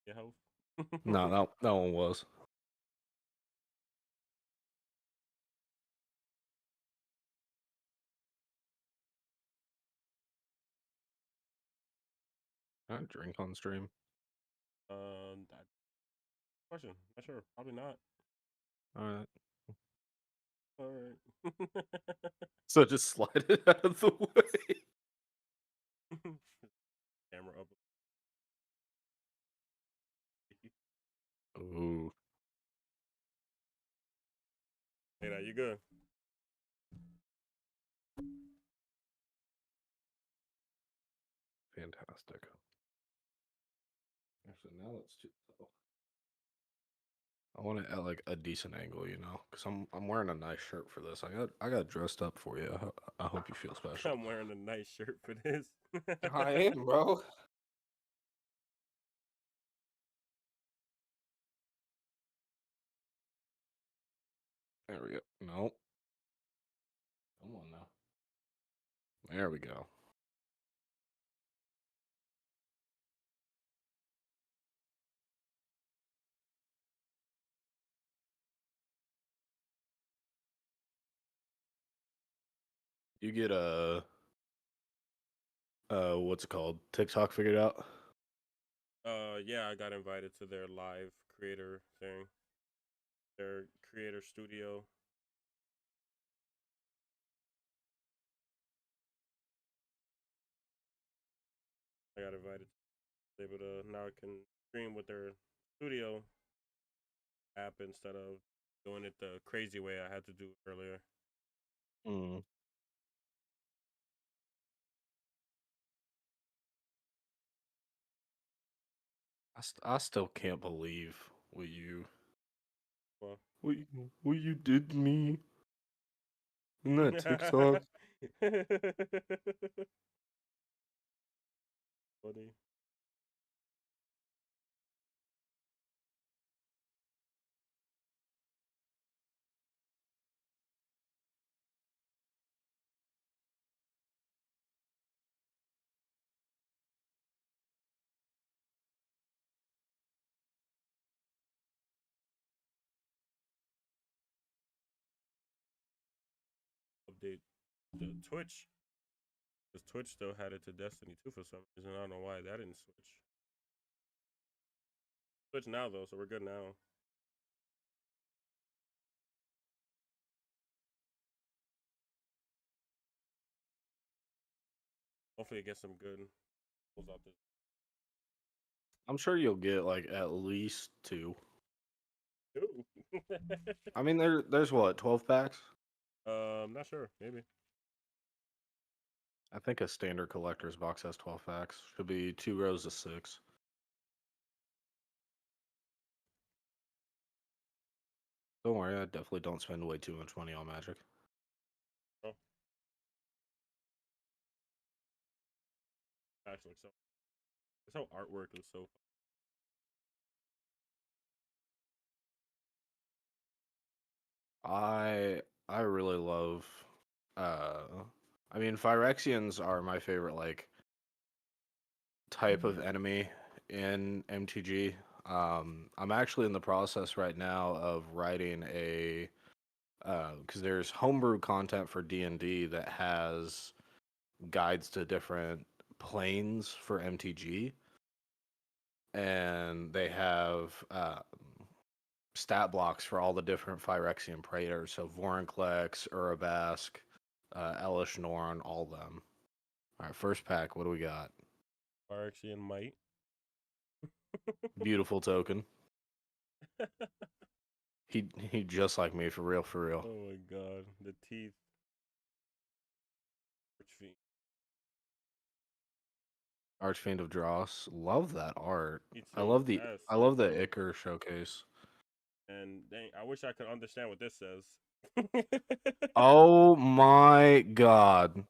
Your house. No, that one was. I drink on stream. That question. Not sure. Probably not. All right. All right. So just slide it out of the way. Camera up. Ooh, Hey, now you good? fantastic. Actually, now let's do. I want it at like a decent angle, because I'm wearing a nice shirt for this. I got dressed up for you. I hope you feel special. I'm wearing a nice shirt for this. I am, bro. There we go. No. Come on now. There we go. You get what's it called? TikTok figured out? Yeah, I got invited to their live creator thing. Their creator studio. I got invited to be able to now I can stream with their studio app instead of doing it the crazy way I had to do earlier. Mm. I still can't believe what you Well, what you did to me in that TikTok. Funny. Update the Twitch. Because Twitch still had it to Destiny 2 for some reason. I don't know why that didn't switch. Switch now though, so we're good now. Hopefully it gets some good pulls out this. I'm sure you'll get like at least two. Ooh. I mean, there's what, 12 packs? Not sure. Maybe. I think a standard collector's box has 12 packs. Should be 2 rows of 6. Don't worry, I definitely don't spend way too much money on Magic. Oh, actually, so it's how artwork is so. I really love I mean, Phyrexians are my favorite like type of enemy in MTG. I'm actually in the process right now of writing a because there's homebrew content for D&D that has guides to different planes for MTG, and they have stat blocks for all the different Phyrexian Praetors, so Vorinclex, Urabask, Elish Norn, all them. All right, first pack, what do we got? Phyrexian Might. Beautiful token. He just like me, for real, for real. Oh my god, the teeth. Archfiend. Archfiend of Dross. Love that art. Me I too. love the That's I sick love the though. Icar showcase. And dang, I wish I could understand what this says. Oh my god.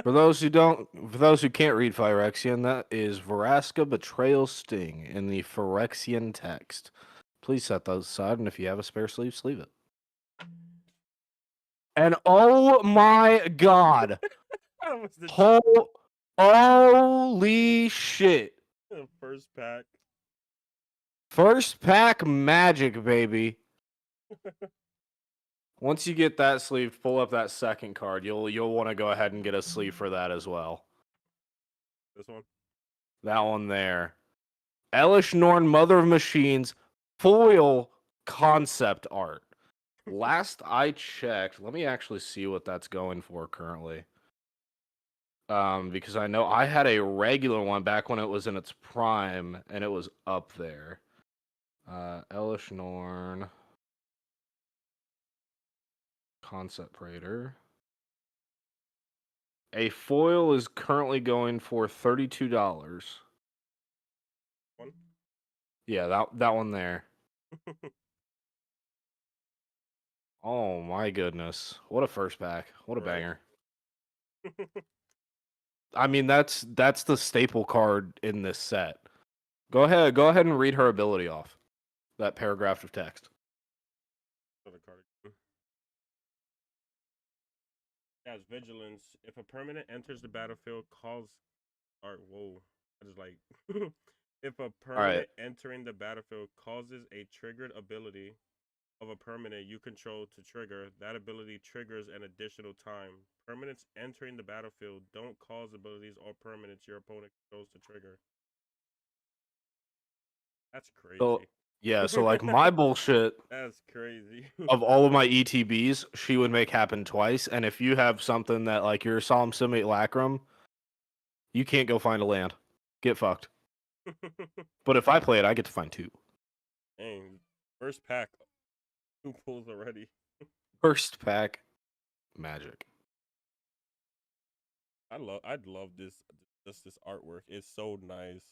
For those who can't read Phyrexian, that is Veraska Betrayal Sting in the Phyrexian text. Please set those aside, and if you have a spare sleeve, sleeve it. And oh my god. That was the Holy shit. first pack. First pack magic, baby. Once you get that sleeve, pull up that second card. You'll want to go ahead and get a sleeve for that as well. This one. That one there. Elish Norn, Mother of Machines, foil concept art. Last I checked, let me actually see what that's going for currently. Because I know I had a regular one back when it was in its prime, and it was up there. Elish Norn, Concept Praetor. A foil is currently going for $32. One. Yeah, that one there. Oh my goodness. What a first pack. What a Right. banger. I mean, that's the staple card in this set. Go ahead and read her ability off. That paragraph of text. Another card. As vigilance, if a permanent enters the battlefield, calls. Art. Whoa. I just like. If a All right. permanent entering the battlefield causes a triggered ability of a permanent you control to trigger, that ability triggers an additional time. Permanents entering the battlefield don't cause abilities or permanents your opponent controls to trigger. That's So crazy. yeah, so like my bullshit That's crazy. of all of my ETBs, she would make happen twice. And if you have something that like your Solemn Simulacrum, you can't go find a land. Get fucked. But if I play it, I get to find two. Dang. First pack. 2 pulls already. First pack magic. I'd love this artwork. It's so nice.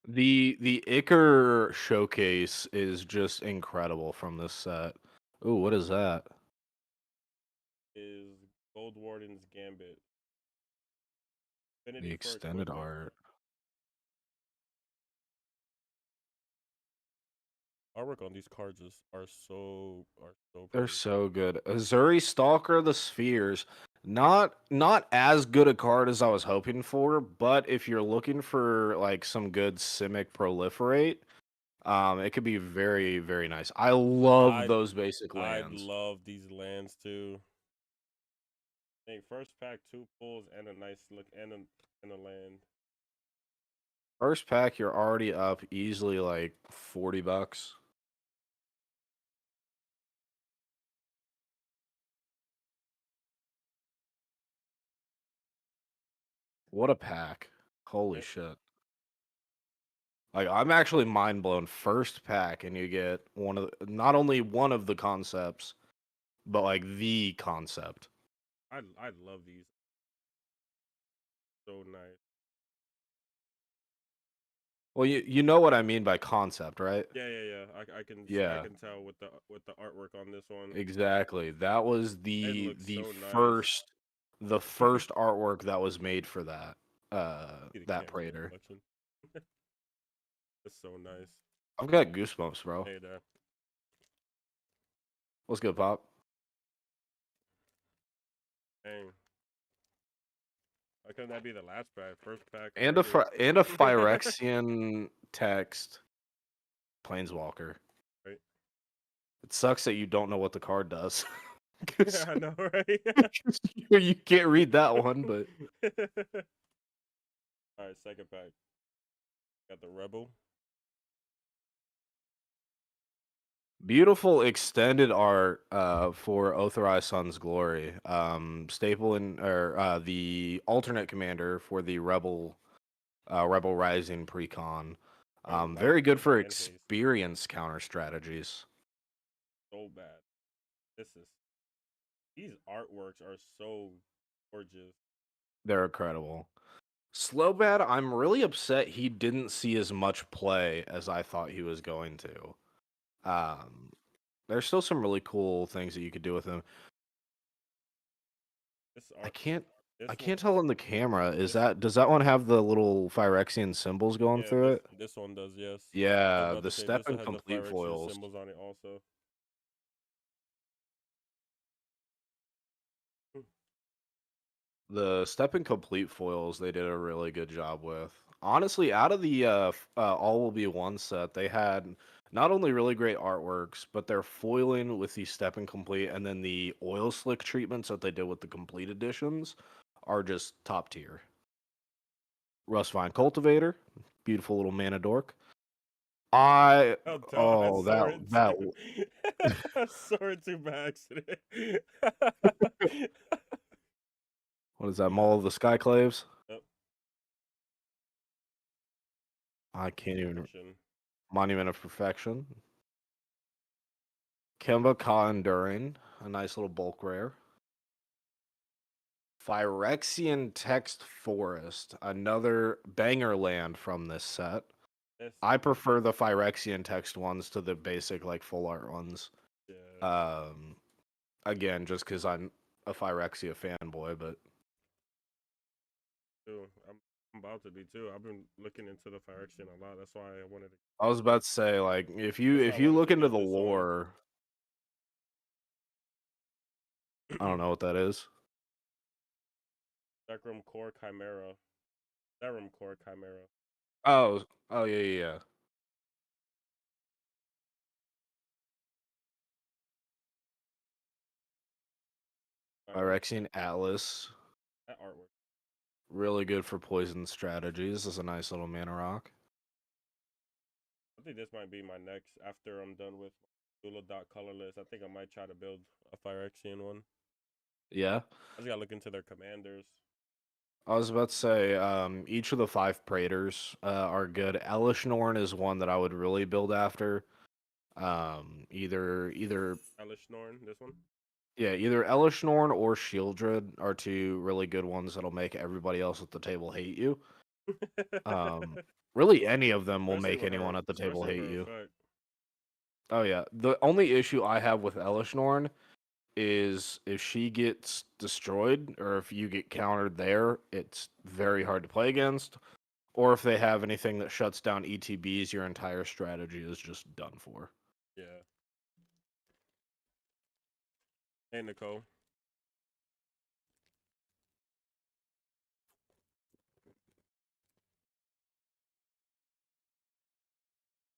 The Icar showcase is just incredible from this set. Ooh, what is that? Is Gold Warden's Gambit. The Affinity for extended equipment. art. Artwork on these cards are so They're pretty. so good. Azuri Stalker of the Spheres. Not as good a card as I was hoping for, but if you're looking for like some good Simic Proliferate, it could be very, very nice. I love those basic I lands. love these lands too. I think first pack 2 pulls and a nice look and a land. First pack, you're already up easily like $40. What a pack. Holy Yep. shit. Like I'm actually mind blown. First pack and you get not only one of the concepts, but like the concept. I love these. So nice. Well, you know what I mean by concept, right? Yeah. I Yeah, can tell with the artwork on this one. exactly. That was It looks the so nice. first artwork that was made for that See the that camera Praetor. reflection. It's so nice. I've got goosebumps, bro. Hey there. What's good, Pop? Dang. Why couldn't that be the last pack? First pack And already. and a Phyrexian text Planeswalker. Right. It sucks that you don't know what the card does. Yeah, I know, right? You can't read that one, but All right, second pack. Got the Rebel. beautiful extended art for Othrai Sun's Glory. Staple the alternate commander for the Rebel Rising precon. Very good Lightning for and haste. experience counter strategies. So bad. These artworks are so gorgeous. They're incredible. Slowbad, I'm really upset he didn't see as much play as I thought he was going to. There's still some really cool things that you could do with him. This I art, can't this I one, can't tell on the camera. this Does that one have the little Phyrexian symbols going yeah, through it? this one does, yes. I was Yeah, about the to say step this one and has the complete Phyrexian foils. symbols on it also. The step and complete foils they did a really good job with. honestly, out of the All Will Be One set, they had not only really great artworks, but their foiling with the step and complete, and then the oil slick treatments that they did with the complete editions are just top tier. Rustvine Cultivator, beautiful little mana dork. I Oh, duh, I oh saw that it that too. I saw it too by accident. what is that? Yeah. Maul of the Skyclaves? Yep. I can't even. Perfection. Monument of Perfection. Kemba Conduring, a nice little bulk rare. Phyrexian Text Forest, another banger land from this set. This, I prefer the Phyrexian text ones to the basic like full art ones. yeah. Again, just because I'm a Phyrexia fanboy, but Too. I'm about to be too. I've been looking into the Phyrexian a lot. That's why I wanted to. I was about to say like That's why I if you wanted look to into get the this one. lore, I don't know what that is. Zekrom Core Chimera. Serum Core Chimera. Oh yeah. Chimera. Phyrexian Atlas, That artwork. really good for poison strategies. This is a nice little mana rock. I think this might be my next after I'm done with Dula Dot Colorless. I think I might try to build a Phyrexian one. Yeah. I just gotta look into their commanders. I was about to say, each of the five Praetors are good. Elishnorn is one that I would really build after. Either Elishnorn, this one. yeah, either Elishnorn or Shieldred are two really good ones that'll make everybody else at the table hate you. Um, really, any of them will make anyone at the table especially with hate her you. effect. Oh yeah, the only issue I have with Elishnorn is if she gets destroyed or if you get countered there, it's very hard to play against. Or if they have anything that shuts down ETBs, your entire strategy is just done for. Yeah. Hey Nicole.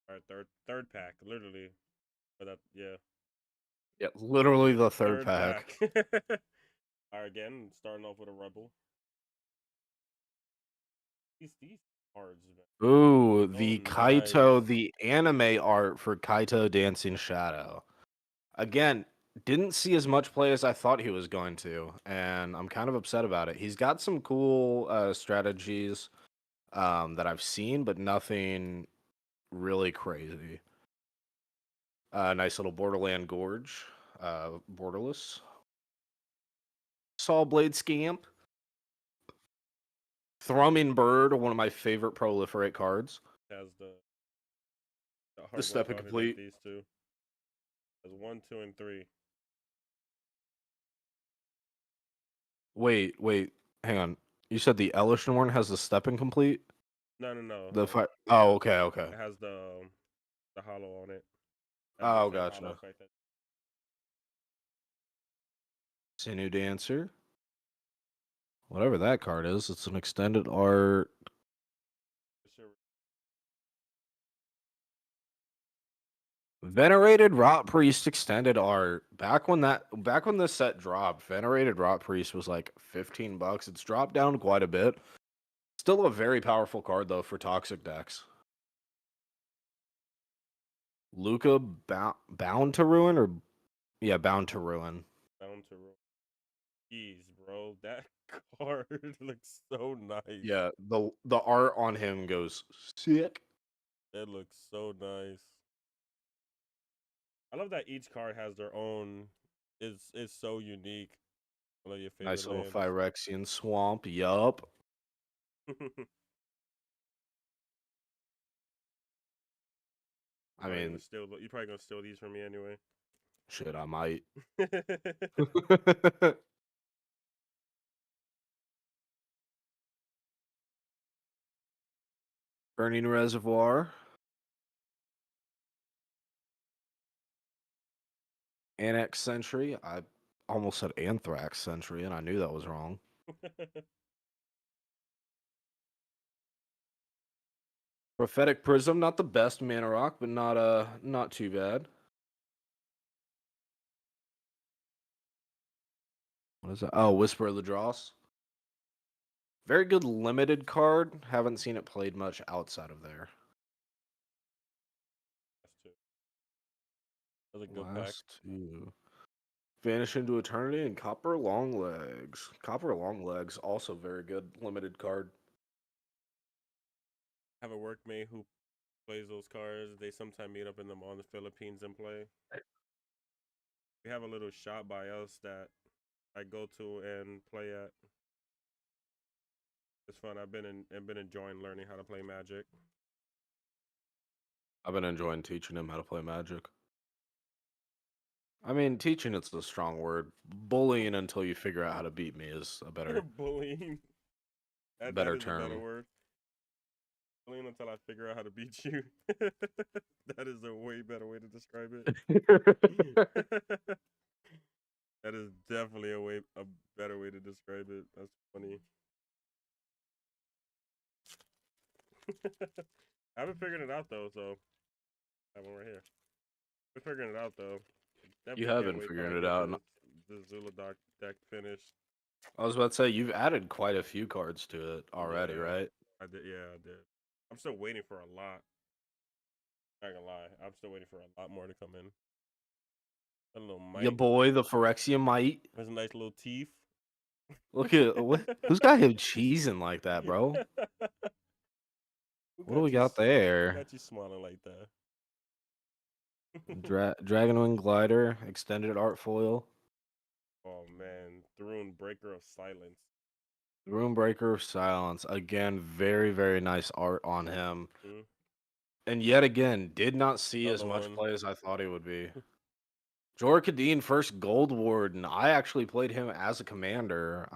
All right, third pack, literally. But that, yeah, Yeah, literally the third third pack. pack. All right, again, starting off with a rebel. These cards, man. Ooh, So the nice. Kaito, the anime art for Kaito Dancing Shadow. Again, didn't see as much play as I thought he was going to, and I'm kind of upset about it. He's got some cool strategies that I've seen, but nothing really crazy. Nice little Borderland Gorge, borderless. Saw Blade Scamp. Thrumming Bird, one of my favorite proliferate cards. Has the The artwork step on it like incomplete. these two. Has 1, 2, and 3. Wait, hang on. You said the Elishnorn has the step incomplete? No, no, no. The fi- Oh, okay. It has the hollow on it. Has the Oh, same hollow gotcha. effect. Sinew Dancer. Whatever that card is, it's an extended art. Venerated Rot Priest extended art. Back when this set dropped, Venerated Rot Priest was like $15. It's dropped down quite a bit. Still a very powerful card though for toxic decks. Luca Bound to Ruin or yeah, Bound to Ruin. Bound to roll. Jeez, bro, that card looks so nice. Yeah, the art on him goes sick. It looks so nice. I love that each card has their own. Is so unique. I love your Nice favorite little lands. Phyrexian swamp. Yup. I mean, You're probably gonna steal these from me anyway. shit, I might. Burning Reservoir. Annex Sentry. I almost said Anthrax Sentry, and I knew that was wrong. Prophetic Prism, not the best mana rock, but not too bad. What is that? Oh, Whisper of the Dross. Very good limited card. Haven't seen it played much outside of there. That's two. That's a good pack. Last two. Vanish into Eternity and Copper Longlegs. Copper Longlegs, also very good limited card. I have a workmate who plays those cards. They sometimes meet up in them on the Philippines and play. We have a little shop by us that I go to and play at. It's fun. I've been enjoying learning how to play Magic. I've been enjoying teaching him how to play Magic. I mean, teaching it's a strong word. Bullying until you figure out how to beat me is a better Bullying. That better is a better term. word. Bullying until I figure out how to beat you. That is a way better way to describe it. That is definitely a better way to describe it. That's funny. I haven't figured it out though, so I have one right here. We're figuring it out though. You Definitely have can't been wait till I figuring it get out. And the Zula deck finished. I was about to say you've added quite a few cards to it already, Yeah, right? I did. Yeah, I did. I'm still waiting for a lot. Not gonna lie, I'm still waiting for a lot more to come in. A little Your mite. boy, the Phyrexian Mite. There's nice little teeth. Look at who's got him cheesing like that, bro? Who What do got we you? got Who there? got you smiling like that? Dragonwing Glider, extended art foil. Oh man, Thrune Breaker of Silence. Runebreaker of Silence. Again, very, very nice art on him. Mm, And yet again, did not see as another much one. play as I thought he would be. Jor Kadeen, first Gold Warden. I actually played him as a commander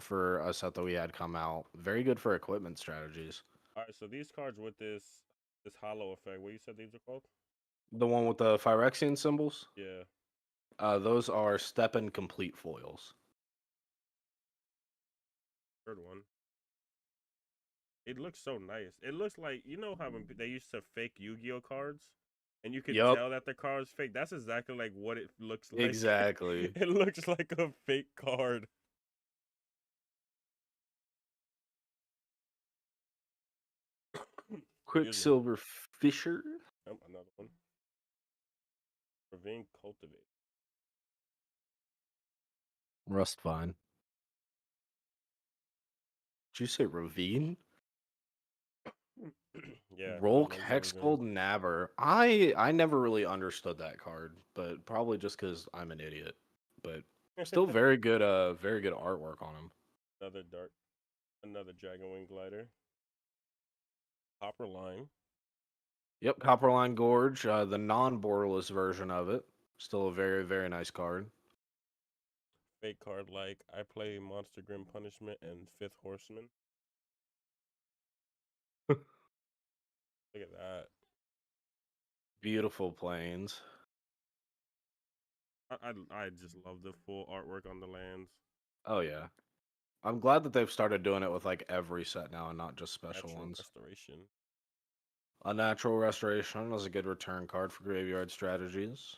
for a set that we had come out. Very good for equipment strategies. All right, so these cards with this hollow effect. What you said these are called? The one with the Phyrexian symbols, Yeah, those are step and complete foils. third one. It looks so nice. It looks like how when they used to fake Yu-Gi-Oh cards, and you could Yup, tell that the card's fake. That's exactly like what it looks like. exactly. It looks like a fake card. Excuse me. Quicksilver Fisher. Oh, another one. Ravine Cultivate. Rustvine. Did you say Ravine? Yeah, Rolk Ravine. Hexgold Naver. I never really understood that card, but probably just because I'm an idiot. But still very good artwork on him. Another another Dragonwing Glider. Copper Line. Yep, Copperline Gorge, the non-borderless version of it. Still a very, very nice card. Fake card like I play Monster Grim Punishment and Fifth Horseman. Look at that. Beautiful planes. I just love the full artwork on the lands. Oh yeah. I'm glad that they've started doing it with like every set now and not just special Natural ones. Restoration. Unnatural Restoration is a good return card for graveyard strategies.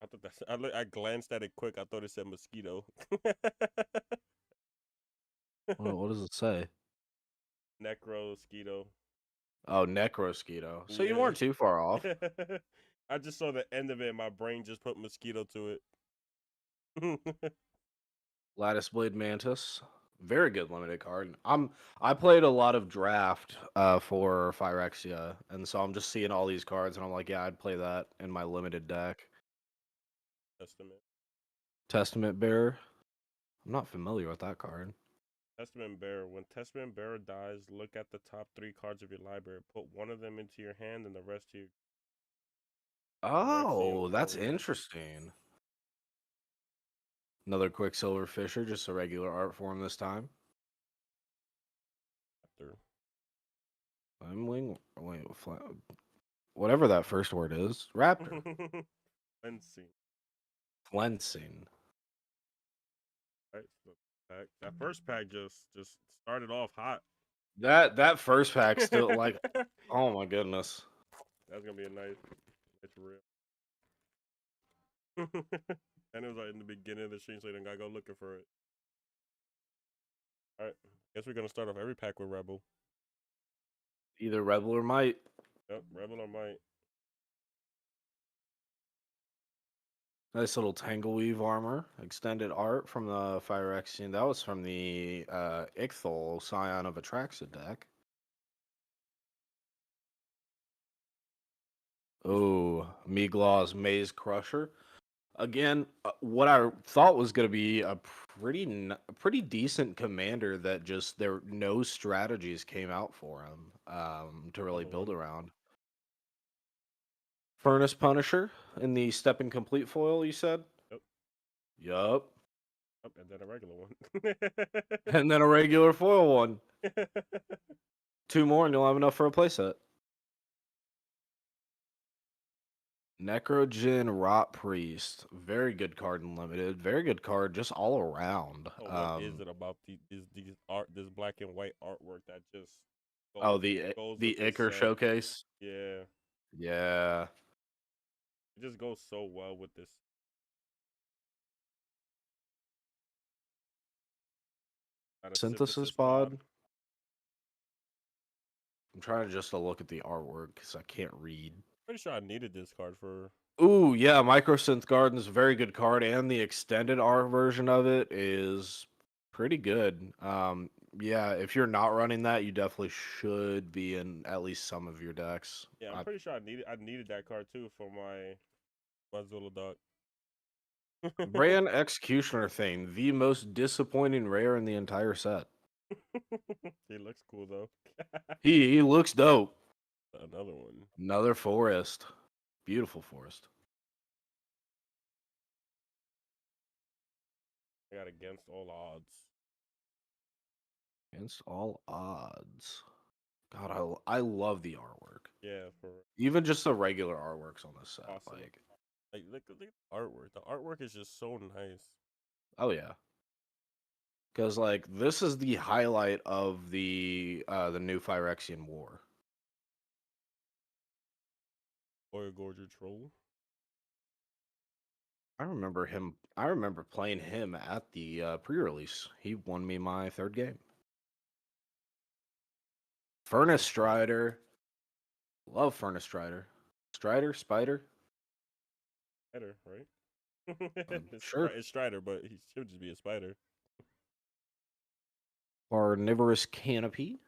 I thought that's. I glanced at it quick. I thought it said mosquito. What does it say? Necro mosquito. Oh, Necrosquito. So you Yeah. weren't too far off. I just saw the end of it. And my brain just put mosquito to it. Lattice Blade Mantis. Very good limited card. I played a lot of draft for Phyrexia, and so I'm just seeing all these cards and I'm like, yeah, I'd play that in my limited deck. Testament. Testament Bearer. I'm not familiar with that card. Testament Bearer. When Testament Bearer dies, look at the top 3 cards of your library. Put one of them into your hand and the rest to your Oh, Phyrexian that's Warrior. interesting. Another Quicksilver Fisher, just a regular art form this time. After. Flamewing, wait, whatever that first word is. Raptor. Cleansing. Cleansing. Right. So that first pack just started off hot. That first pack still like, oh my goodness. That's gonna be a nice. It's real. And it was like in the beginning of the stream, so you don't gotta go looking for it. All right, guess we're gonna start off every pack with Rebel. Either Rebel or Might. Yep, Rebel or Might. Nice little Tangleweave armor. Extended art from the Phyrexian. That was from the Ixthol Scion of Atraxa deck. Oh, Meglaw's Maze Crusher. Again, what I thought was going to be a pretty decent commander that just there no strategies came out for him to really build around. Furnace Punisher in the Step Incomplete foil, you said? Yep. Yup. Yep, and then a regular one. And then a regular foil one. 2 more and you'll have enough for a playset. Necrogen Rot Priest. Very good card in limited. Very good card just all around. Oh, what is it about these art, this black and white artwork that just Oh, goes, the goes the with this Icar set? showcase. Yeah, Yeah. it just goes so well with this. Got a Synthesis mod. bod. I'm trying to look at the artwork because I can't read. Pretty sure I needed this card for. Ooh, yeah, Microsynth Garden's a very good card, and the extended art version of it is pretty good. Yeah, if you're not running that, you definitely should be in at least some of your decks. Yeah, I'm pretty sure I needed that card too for my Zulu dog. Brand Executioner thing, the most disappointing rare in the entire set. He looks cool though. He looks dope. Another one. Another forest. Beautiful forest. I got against all odds. Against all odds. God, I love the artwork. Yeah, for Even just the regular artworks on this set. awesome. Like look at the artwork. The artwork is just so nice. Oh yeah. Because like this is the highlight of the new Phyrexian War. Oil Gorger Troll. I remember playing him at the pre-release. He won me my 3rd game. Furnace Strider. Love Furnace Strider. Spider? Spider, right? Sure. It's Strider, but he should just be a spider. Carnivorous Canopy.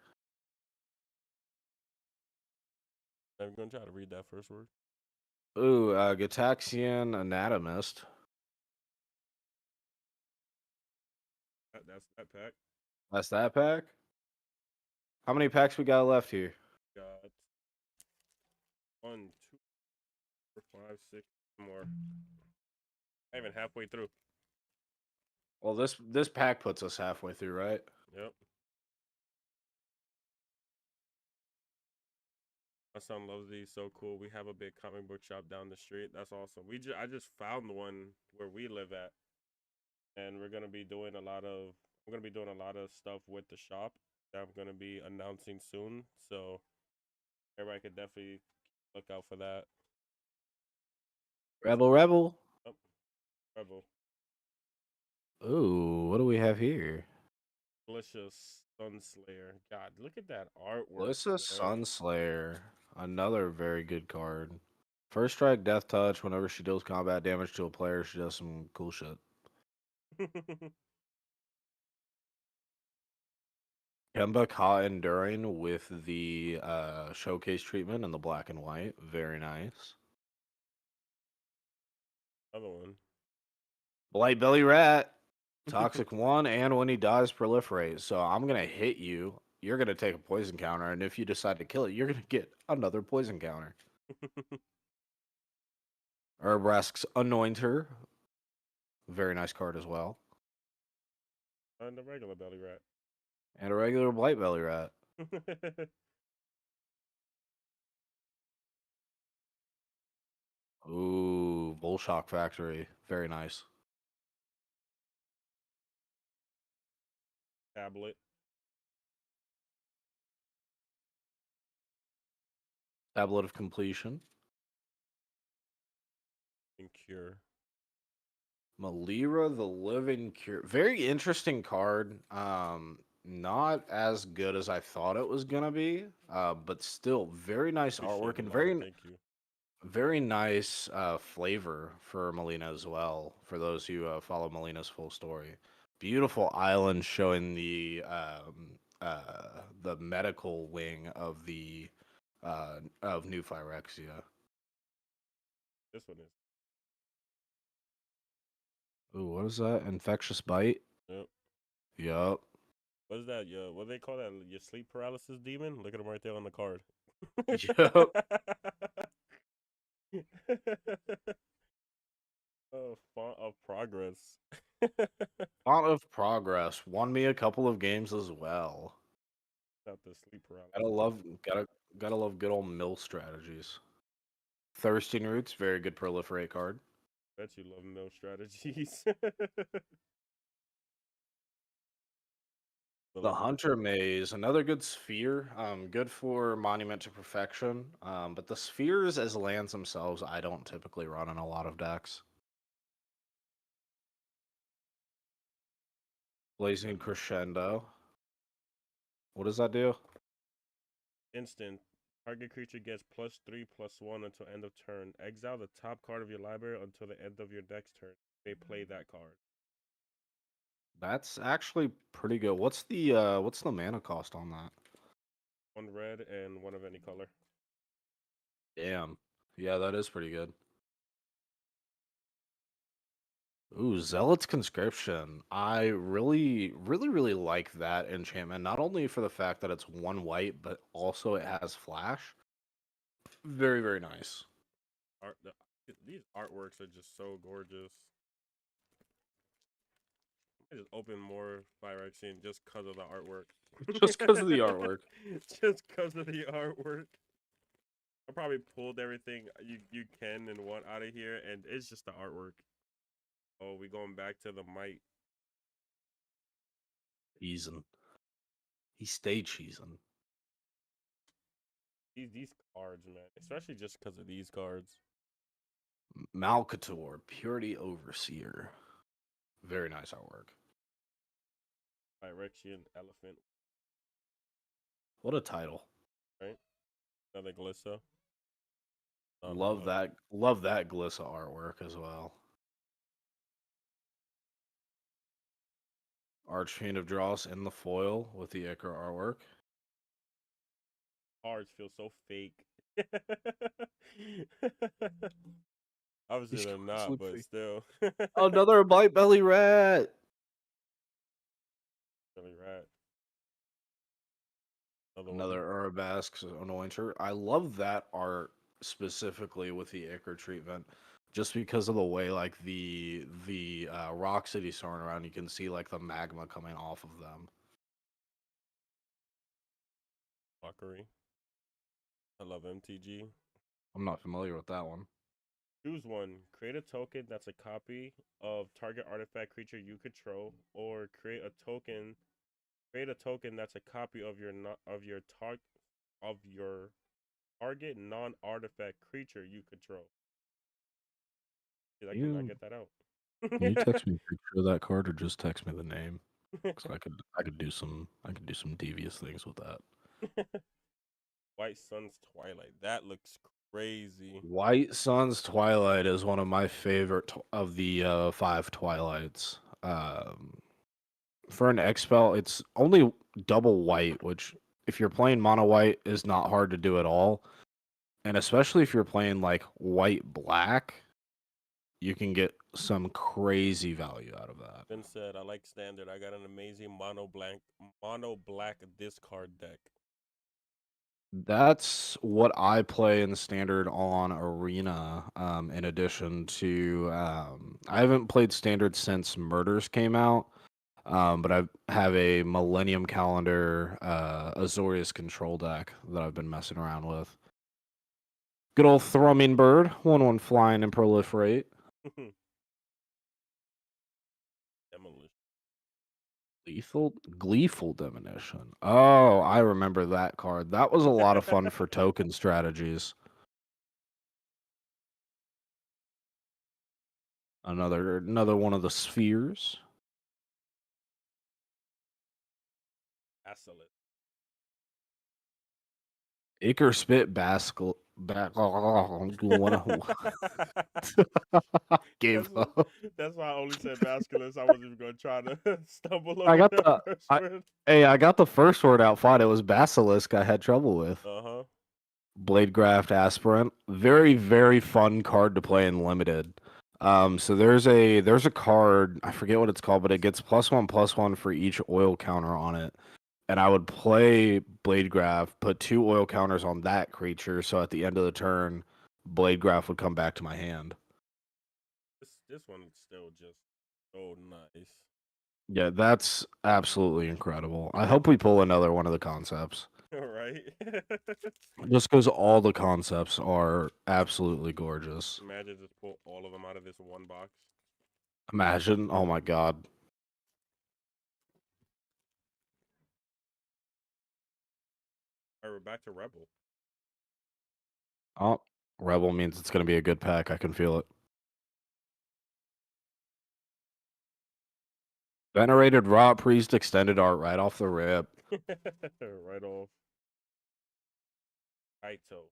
I'm gonna try to read that first word. Ooh, Gataxian Anatomist. That's that pack. That's that pack? How many packs we got left here? Got 1, 2, 4, 5, 6 more. Not even halfway through. Well, this pack puts us halfway through, right? Yep. My son loves these. So cool. We have a big comic book shop down the street. That's awesome. I just found one where we live at, and we're gonna be doing a lot of. I'm gonna be doing a lot of stuff with the shop that I'm gonna be announcing soon. So everybody could definitely look out for that. Rebel. Oh, Rebel. Ooh, what do we have here? Delicious Sunslayer. God, look at that artwork. Melissa Sunslayer. Another very good card. First strike, death touch. Whenever she deals combat damage to a player, she does some cool shit. Kemba Ka Enduring with the showcase treatment and the black and white. Very nice. Another one. Blight Belly Rat. Toxic 1, and when he dies, proliferate. So I'm going to hit you. You're going to take a poison counter, and if you decide to kill it, you're going to get another poison counter. Urbrask's Anointer. Very nice card as well. And the regular belly rat. And a regular Blight Belly Rat. Ooh, Bullshock Factory. Very nice. Tablet. Tablet of Completion. And Cure. Malira the Living Cure. Very interesting card. Not as good as I thought it was gonna be. But still very nice Appreciate artwork it, and Lana. Thank you. very nice flavor for Molina as well. For those who follow Molina's full story, beautiful island showing the medical wing of New Phyrexia. This one is. Ooh, what is that? Infectious bite. Yep. Yup. What is that? What do they call that? Your sleep paralysis demon? Look at him right there on the card. Yup. Oh, font of progress. Lot of progress. Won me a couple of games as well. Not the sleep paralysis. Gotta love gotta love good old mill strategies. Thirsting Roots, very good proliferate card. Bet you love mill strategies. The Hunter Maze, another good sphere. Good for Monument to Perfection. But the spheres as lands themselves, I don't typically run in a lot of decks. Blazing Crescendo. What does that do? Instant. Target creature gets +3/+1 until end of turn. Exile the top card of your library until the end of your next turn. They play that card. That's actually pretty good. What's the mana cost on that? 1 red and 1 of any color. Damn. Yeah, that is pretty good. Ooh, Zealot's Conscription. I really like that enchantment. Not only for the fact that it's 1 white, but also it has flash. Very, very nice. These artworks are just so gorgeous. I just open more Phyrexian just because of the artwork. Just because of the artwork. Just because of the artwork. I probably pulled everything you can and want out of here, and it's just the artwork. Oh, we going back to the might. Cheesin'. He stayed cheesin'. These cards, man, especially just because of these cards. Malcator, Purity Overseer. Very nice artwork. Phyrexian elephant, What a title. right? Another Glissa. Love that Glissa artwork as well. Archfiend of Dross in the foil with the Ichor artwork. Cards feel so fake. Obviously they're not, but still. Another Bite Belly Rat. Belly Rat. Another Urabask's Anointer. I love that art specifically with the Ichor treatment, just because of the way like the rocks that he's throwing around, you can see like the magma coming off of them. Mockery. I love MTG. I'm not familiar with that one. Choose one. Create a token that's a copy of target artifact creature you control, or create a token. Create a token that's a copy of your target non-artifact creature you control. I cannot get that out. Can you text me a picture of that card, or just text me the name? Because I could do some devious things with that. White Sun's Twilight. That looks crazy. White Sun's Twilight is one of my favorite of the 5 Twilights. For an Expel, it's only double white, which if you're playing mono white is not hard to do at all. And especially if you're playing like white black, you can get some crazy value out of that. Ben said, I like standard. I got an amazing mono black discard deck. That's what I play in standard on Arena. In addition to, I haven't played standard since Murders came out, but I have a Millennium Calendar Azorius control deck that I've been messing around with. Good old Thrumming Bird, 1/1 flying and proliferate. Demolition. Gleeful Diminution. Oh, I remember that card. That was a lot of fun for token strategies. Another one of the spheres. Basilisk. Icar Spit Baskel back That's gave why, up. that's why I only said Basculus. I wasn't even going to try to stumble I over got the the first I word. Hey, I got the first word out fine. It was Basilisk I had trouble with. Uh-huh. Bladegraft Aspirant. Very, very fun card to play in limited. So there's a card, I forget what it's called, but it gets +1/+1 for each oil counter on it. And I would play Bladegraft, put 2 oil counters on that creature, so at the end of the turn, Bladegraft would come back to my hand. This one's still just so nice. Yeah, that's absolutely incredible. I hope we pull another one of the concepts. Right? Just because all the concepts are absolutely gorgeous. Imagine just pull all of them out of this one box. Imagine, oh my god. All right, we're back to Rebel. Oh, Rebel means it's going to be a good pack. I can feel it. Venerated Rot Priest extended art right off the rip. Right off. Kaito.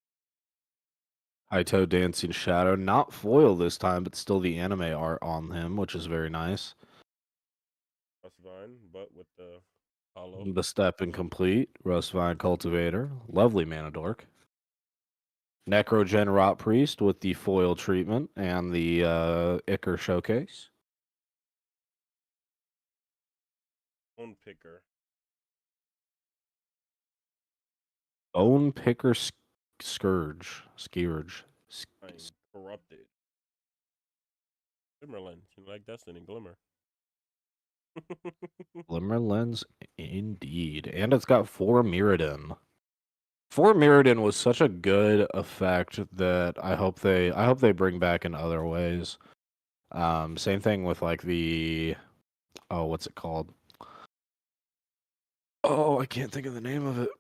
Haito Dancing Shadow. Not foil this time, but still the anime art on him, which is very nice. Rustvine, but with the hollow. The Step Incomplete. Rustvine Cultivator. Lovely Mana Dork. Necrogen Rot Priest with the foil treatment and the Icar Showcase. Bone Picker. Bone Picker Scourge. Corrupted. Glimmerland. You like Destiny Glimmer. Glimmer Lens, indeed. And it's got 4 Mirrodin. 4 Mirrodin was such a good effect that I hope they bring back in other ways. Same thing with like the what's it called? Oh, I can't think of the name of it.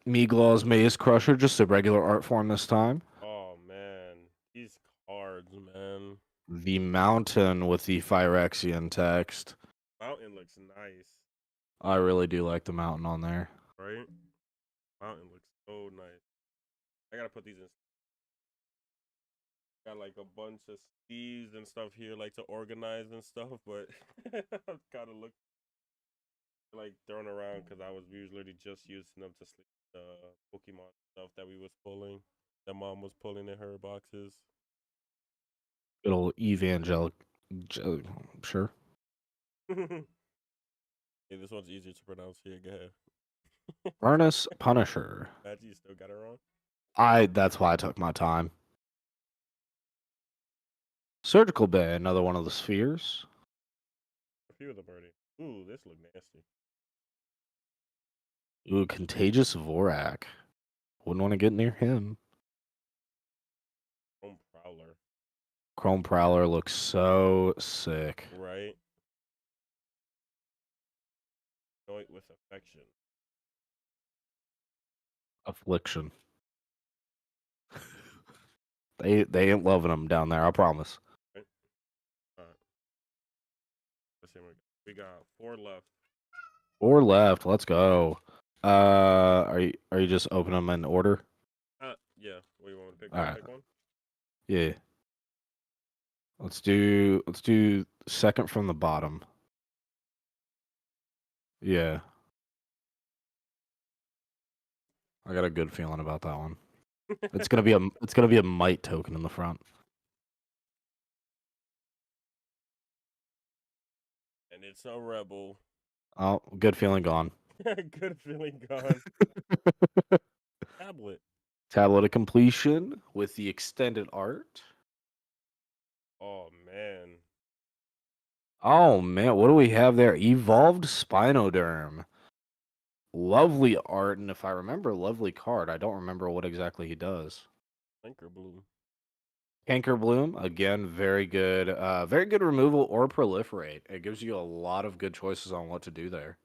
Meaglaw's Maze Crusher, just a regular art form this time. Oh man, these cards, man. The Mountain with the Phyrexian text. Mountain looks nice. I really do like the Mountain on there. Right? Mountain looks so nice. I gotta put these in. Got like a bunch of Steves and stuff here, like to organize and stuff, but I've gotta look like thrown around because I was usually just using them to sleep the Pokemon stuff that we was pulling. That mom was pulling in her boxes. Good old evangelic. Sure. Yeah, this one's easier to pronounce here. Go ahead. Furnace Punisher. Imagine you still got it wrong. That's why I took my time. Surgical Bay, another one of the spheres. A few of them already. Ooh, this look nasty. Ooh, Contagious Vorak. Wouldn't want to get near him. Chrome Prowler. Chrome Prowler looks so sick. Right? Joint with affection. Affliction. They ain't loving him down there, I promise. Right? Alright. Let's see what we got 4 left. 4 left. Let's go. Are you just opening them in order? Yeah. What do you want me to pick? All right. Pick one? Yeah. Let's do second from the bottom. Yeah. I got a good feeling about that one. It's gonna be a might token in the front. And it's a rebel. Oh, good feeling gone. Good feeling gone. Tablet. Tablet of Completion with the extended art. Oh man. Oh man, what do we have there? Evolved Spinoderm. Lovely art, and if I remember, lovely card. I don't remember what exactly he does. Anchor Bloom. Canker Bloom, again, very good removal or proliferate. It gives you a lot of good choices on what to do there.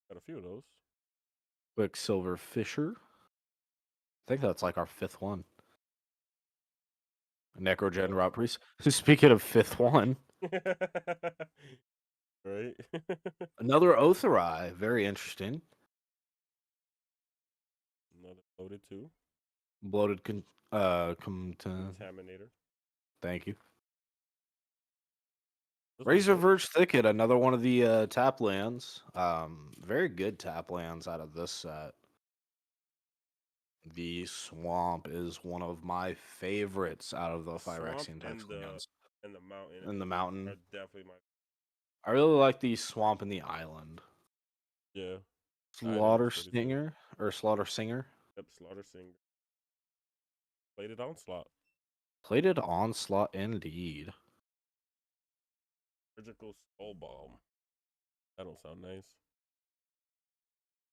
Got a few of those. Quicksilver Fisher. I think that's like our fifth one. Necrogen Rot Priest. Speaking of fifth one, Right? another Otherai. Very interesting. Another loaded two. Bloated Contaminator. Thank you. This one's Razor dope. Verge Thicket, another one of the tap lands. Very good tap lands out of this set. The Swamp is one of my favorites out of the Swamp Phyrexian type and lands. the mountain And the are mountain. definitely my I really like the Swamp and the Island. yeah. Island Slaughter is pretty sick. Stinger or Slaughter Singer. Yep, Slaughter Singer. Plated Onslaught. Plated Onslaught indeed. Surgical Skull Bomb. That don't sound nice.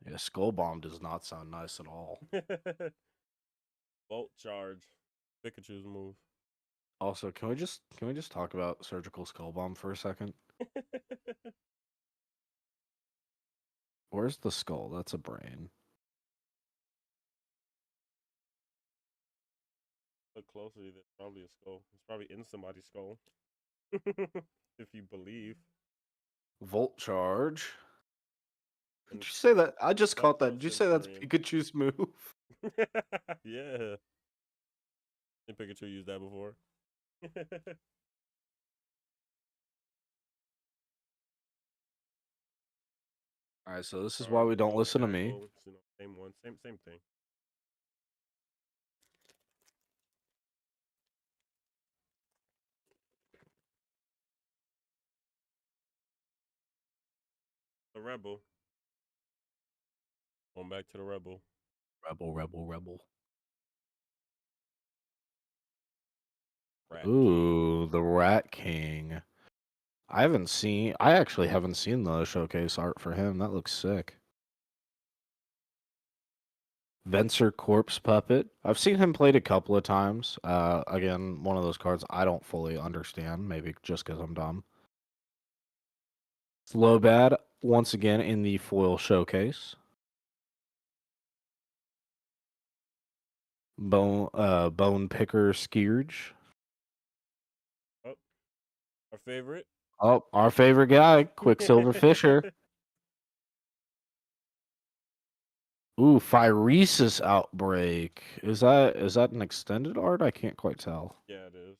Yeah, Skull Bomb does not sound nice at all. Bolt Charge. Pikachu's move. Also, can we just talk about Surgical Skull Bomb for a second? Where's the skull? That's a brain. Look closely, there's probably a skull. It's probably in somebody's skull. If you believe. Volt Charge. And Did you say that? I just caught that. Electro Did you say that's Centurion. Pikachu's move? Yeah. And Pikachu used that before. All right, so this is why we don't listen to me. You know, same one, same thing. The Rebel. Going back to the Rebel. Rebel. Rat Ooh, the Rat King. I actually haven't seen the showcase art for him. That looks sick. Venser Corpse Puppet. I've seen him played a couple of times. Again, one of those cards I don't fully understand, maybe just because I'm dumb. Slowbad, once again in the foil showcase. Bone Picker Scourge. Oh, our favorite. Oh, our favorite guy, Quicksilver Fisher. Ooh, Phyresis Outbreak. Is that an extended art? I can't quite tell. Yeah, it is.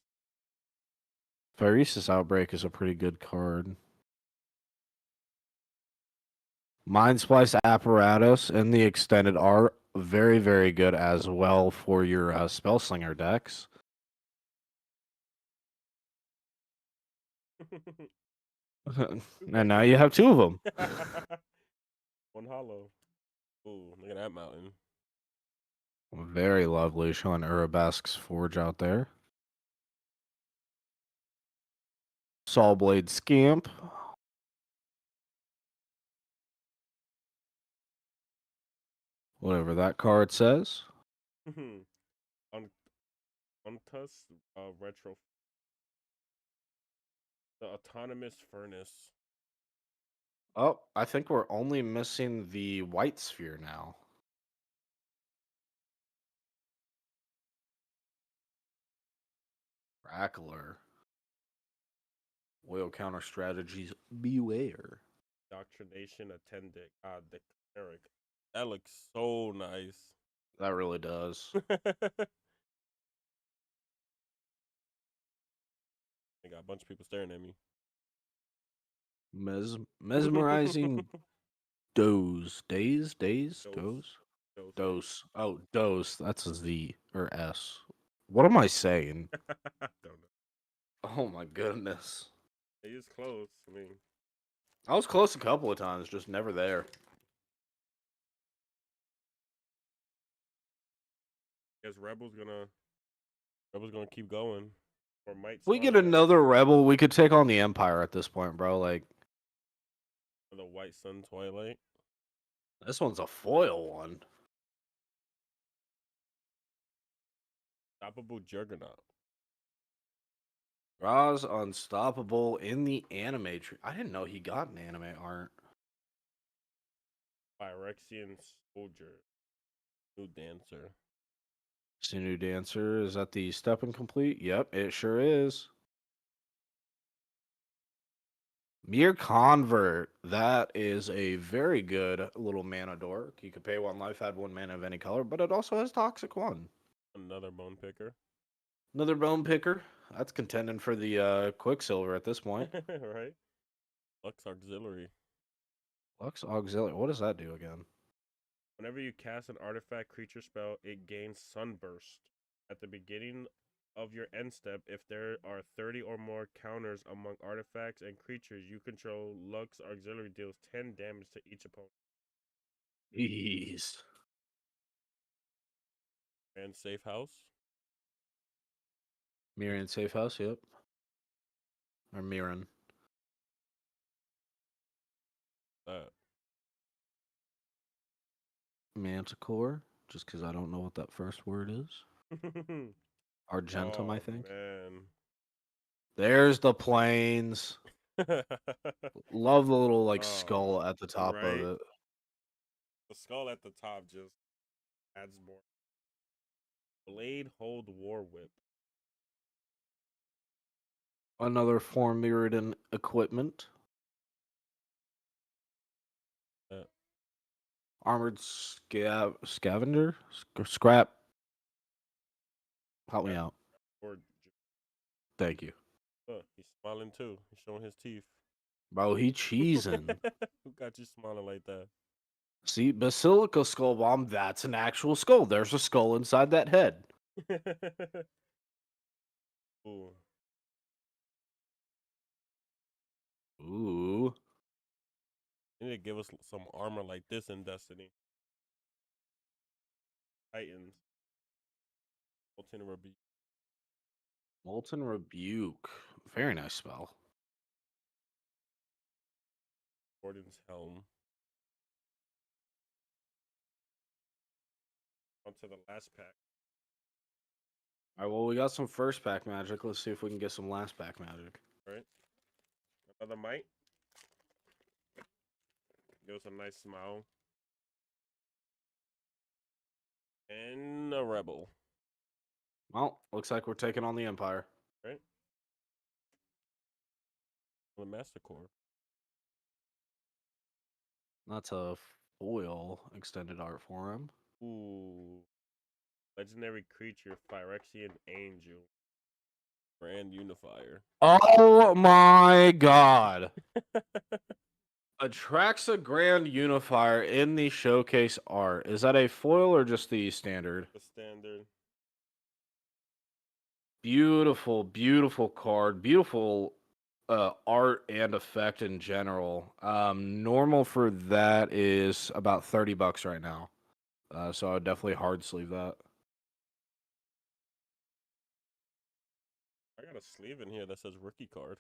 Phyresis Outbreak is a pretty good card. Mind Splice Apparatus and the extended art, very, very good as well for your Spellslinger decks. And now you have two of them. One hollow. Ooh, look at that mountain. Very lovely, showing Urabasque's Forge out there. Sawblade Scamp. Whatever that card says. Untus Retro. The Autonomous Furnace. Oh, I think we're only missing the White Sphere now. Crackler. Oil counter strategies, beware. Doctrination Attendant. The Cleric. That looks so nice. That really does. I got a bunch of people staring at me. Mesmerizing Dose. Dose. Oh, Dose. That's a Z or S. What am I saying? Don't know. Oh my goodness. He is close. I mean, I was close a couple of times, just never there. I guess Rebel's gonna keep going. Or might If we start get already. another Rebel, we could take on the Empire at this point, bro. Like The White Sun Twilight. This one's a foil one. Unstoppable Juggernaut. Ra's unstoppable in the anime tree. I didn't know he got an anime art. Phyrexian Soldier. New Dancer. Sinu Dancer, is that the step and complete? Yep, it sure is. Mere Convert. That is a very good little mana dork. You could pay 1 life, add 1 mana of any color, but it also has Toxic 1. Another Bone Picker. Another Bone Picker. That's contending for the Quicksilver at this point. Right? Lux Auxiliary. Lux Auxiliary. What does that do again? Whenever you cast an artifact creature spell, it gains Sunburst. At the beginning of your end step, if there are 30 or more counters among artifacts and creatures you control, Lux Auxiliary deals 10 damage to each opponent. Jeez. And Safe House. Mirren Safe House, yep. Or Mirren. Manticore, just because I don't know what that first word is. Argentum, I think. Man. There's the planes. Love the little like Oh, skull at the top right? of it. The skull at the top just adds more. Blade Hold War Whip. Another form mirrored in equipment. Armored scavenger? Scrap. Help me out. Or Thank you. he's smiling too. He's showing his teeth. Bro, he cheesing. Who got you smiling like that? See, Basilica Skull Bomb, that's an actual skull. There's a skull inside that head. Ooh. Ooh. They need to give us some armor like this in Destiny. Titans. Molten Rebuke. Molten Rebuke. Very nice spell. Gordon's Helm. On to the last pack. All right, well, we got some first pack magic. Let's see if we can get some last pack magic. All right. Another Might. Give us a nice smile. And a Rebel. Well, looks like we're taking on the Empire. Right? The Master Core. That's a foil extended art for him. Ooh. Legendary creature, Phyrexian Angel. Grand Unifier. Oh my god. Atraxa Grand Unifier in the showcase art. Is that a foil or just the standard? The standard. Beautiful, beautiful card. Beautiful art and effect in general. Normal for that is about $30 right now. So I would definitely hard sleeve that. I got a sleeve in here that says rookie card.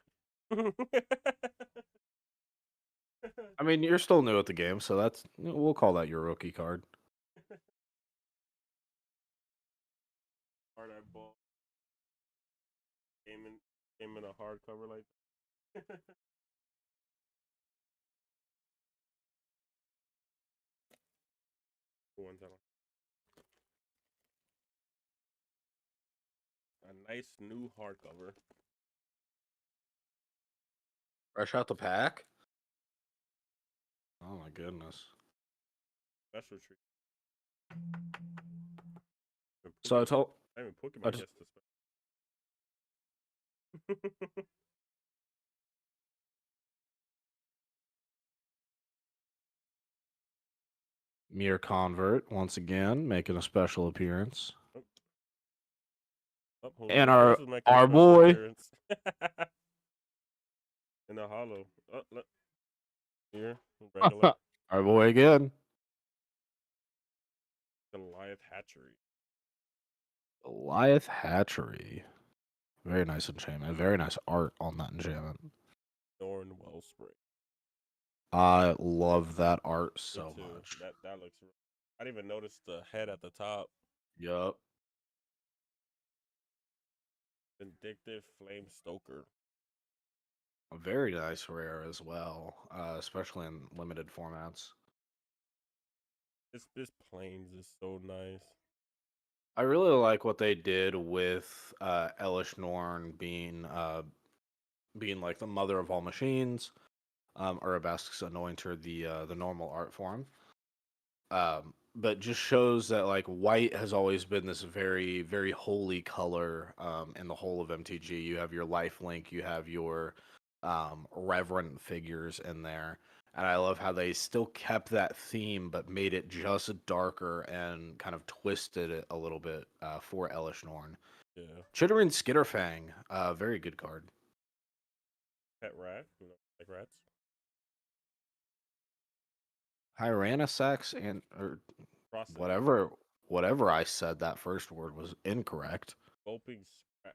I mean, you're still new at the game, so we'll call that your rookie card. Hard I bought. Came in a hardcover like that. A nice new hardcover. Fresh out the pack? Oh my goodness. Special treat. So I told. I haven't Pokemon gets this. Mere Convert once again making a special appearance. And our boy in the hollow. Here, regular. Our boy again. Goliath Hatchery. Goliath Hatchery. Very nice enchantment. Very nice art on that enchantment. Thorn Wellspring. I love that art Me so too. much. That looks. I didn't even notice the head at the top. Yup. Vindictive Flame Stoker. A very nice rare as well, especially in limited formats. This planes is so nice. I really like what they did with Elish Norn being like the mother of all machines, Arabesque's Anointer, the normal art form. But just shows that like white has always been this very, very holy color in the whole of MTG. You have your lifelink, you have your reverent figures in there. And I love how they still kept that theme, but made it just darker and kind of twisted it a little bit for Elish Norn. Yeah. Chittering Skitterfang, very good card. Pet rat. Like rats. Tyrannosax and or Process. whatever I said that first word was incorrect. Gulping scrap.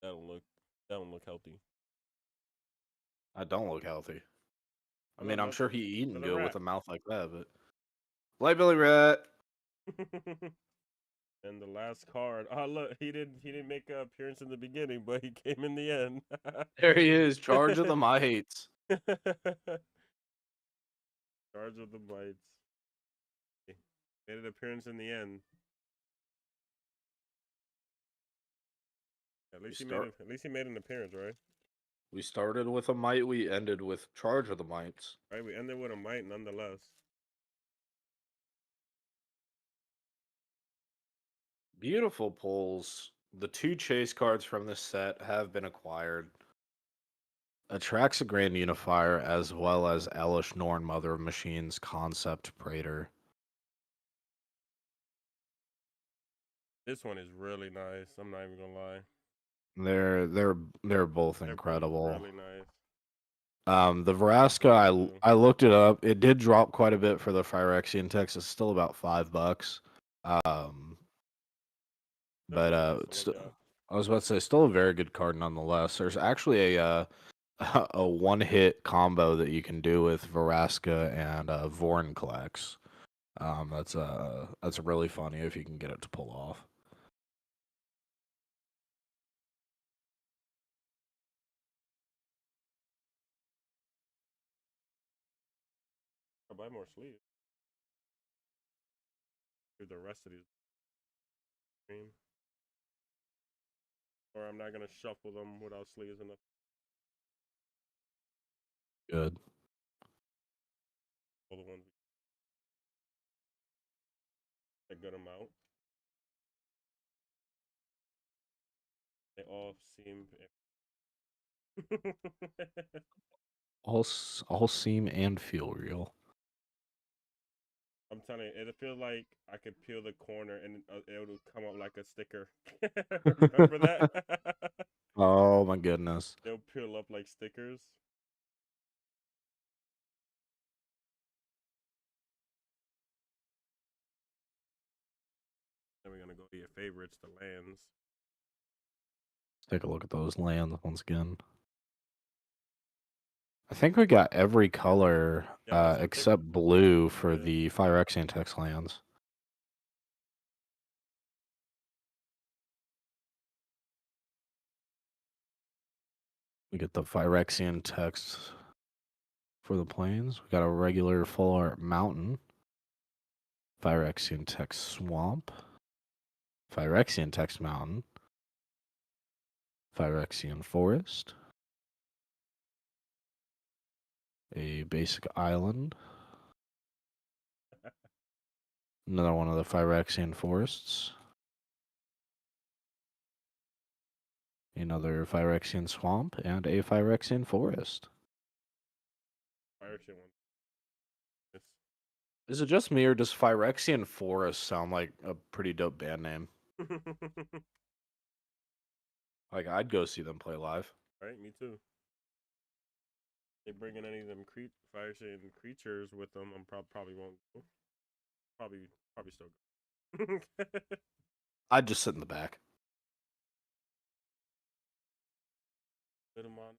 That don't look. That don't look healthy. I don't look healthy. I Oh, mean, I'm sure he eating another good with rat. a mouth like that, but Light Billy Rat. And the last card. Oh look, he didn't make an appearance in the beginning, but he came in the end. There he is, Charge of the Mites. Charge of the Mites. Made an appearance in the end. At least at least he made an appearance, right? We started with a mite, we ended with Charge of the Mites. Right, we ended with a mite nonetheless. Beautiful pulls. The 2 chase cards from this set have been acquired. Atraxa Grand Unifier as well as Elish Norn Mother of Machines Concept Praetor. This one is really nice. I'm not even gonna lie. They're both They're incredible. both really nice. The Vraska, I looked it up. It did drop quite a bit for the Phyrexian text. It's still about $5. But I was about to say, still a very good card nonetheless. There's actually a a one-hit combo that you can do with Vraska and Vorinclex. That's really funny if you can get it to pull off. I'll buy more sleeves. Do the rest of these. Or I'm not gonna shuffle them without sleeves enough. Good. All the ones a good amount. They all seem. All seem and feel real. I'm telling you, it'll feel like I could peel the corner and it would come up like a sticker. Remember that? Oh my goodness. They'll peel up like stickers. Then we're gonna go to your favorites, the lands. Take a look at those lands once again. I think we got every color except blue for the Phyrexian text lands. We get the Phyrexian text for the plains. We got a regular full art mountain. Phyrexian text swamp. Phyrexian text mountain. Phyrexian forest. A basic island. Another one of the Phyrexian forests. Another Phyrexian swamp and a Phyrexian forest. Phyrexian one. Is it just me or does Phyrexian Forest sound like a pretty dope band name? Like I'd go see them play live. Right, me too. They bringing any of them Phyrexian creatures with them, I'm probably won't go. Probably still go. I'd just sit in the back. Put them on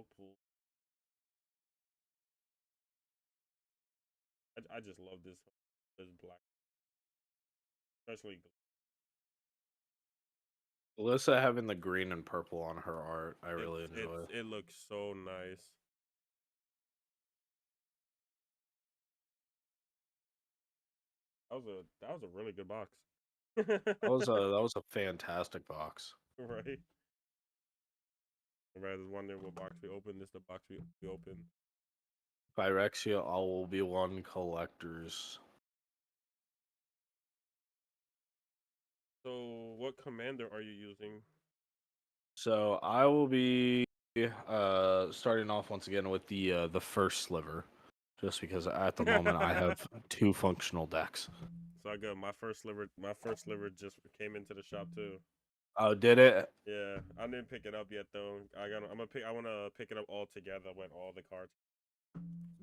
Bulk pool. I just love this black, especially. Alyssa having the green and purple on her art, I really enjoy. It looks so nice. That was a really good box. That was a fantastic box. Right. I was wondering what box we opened. This is the box we opened. Phyrexia all will be one collectors. So, what commander are you using? So I will be starting off once again with the first sliver, just because at the moment I have two functional decks. So I got my first sliver. My first sliver just came into the shop too. Oh, did it? Yeah, I didn't pick it up yet though. I'm gonna pick. I wanna pick it up all together with all the cards.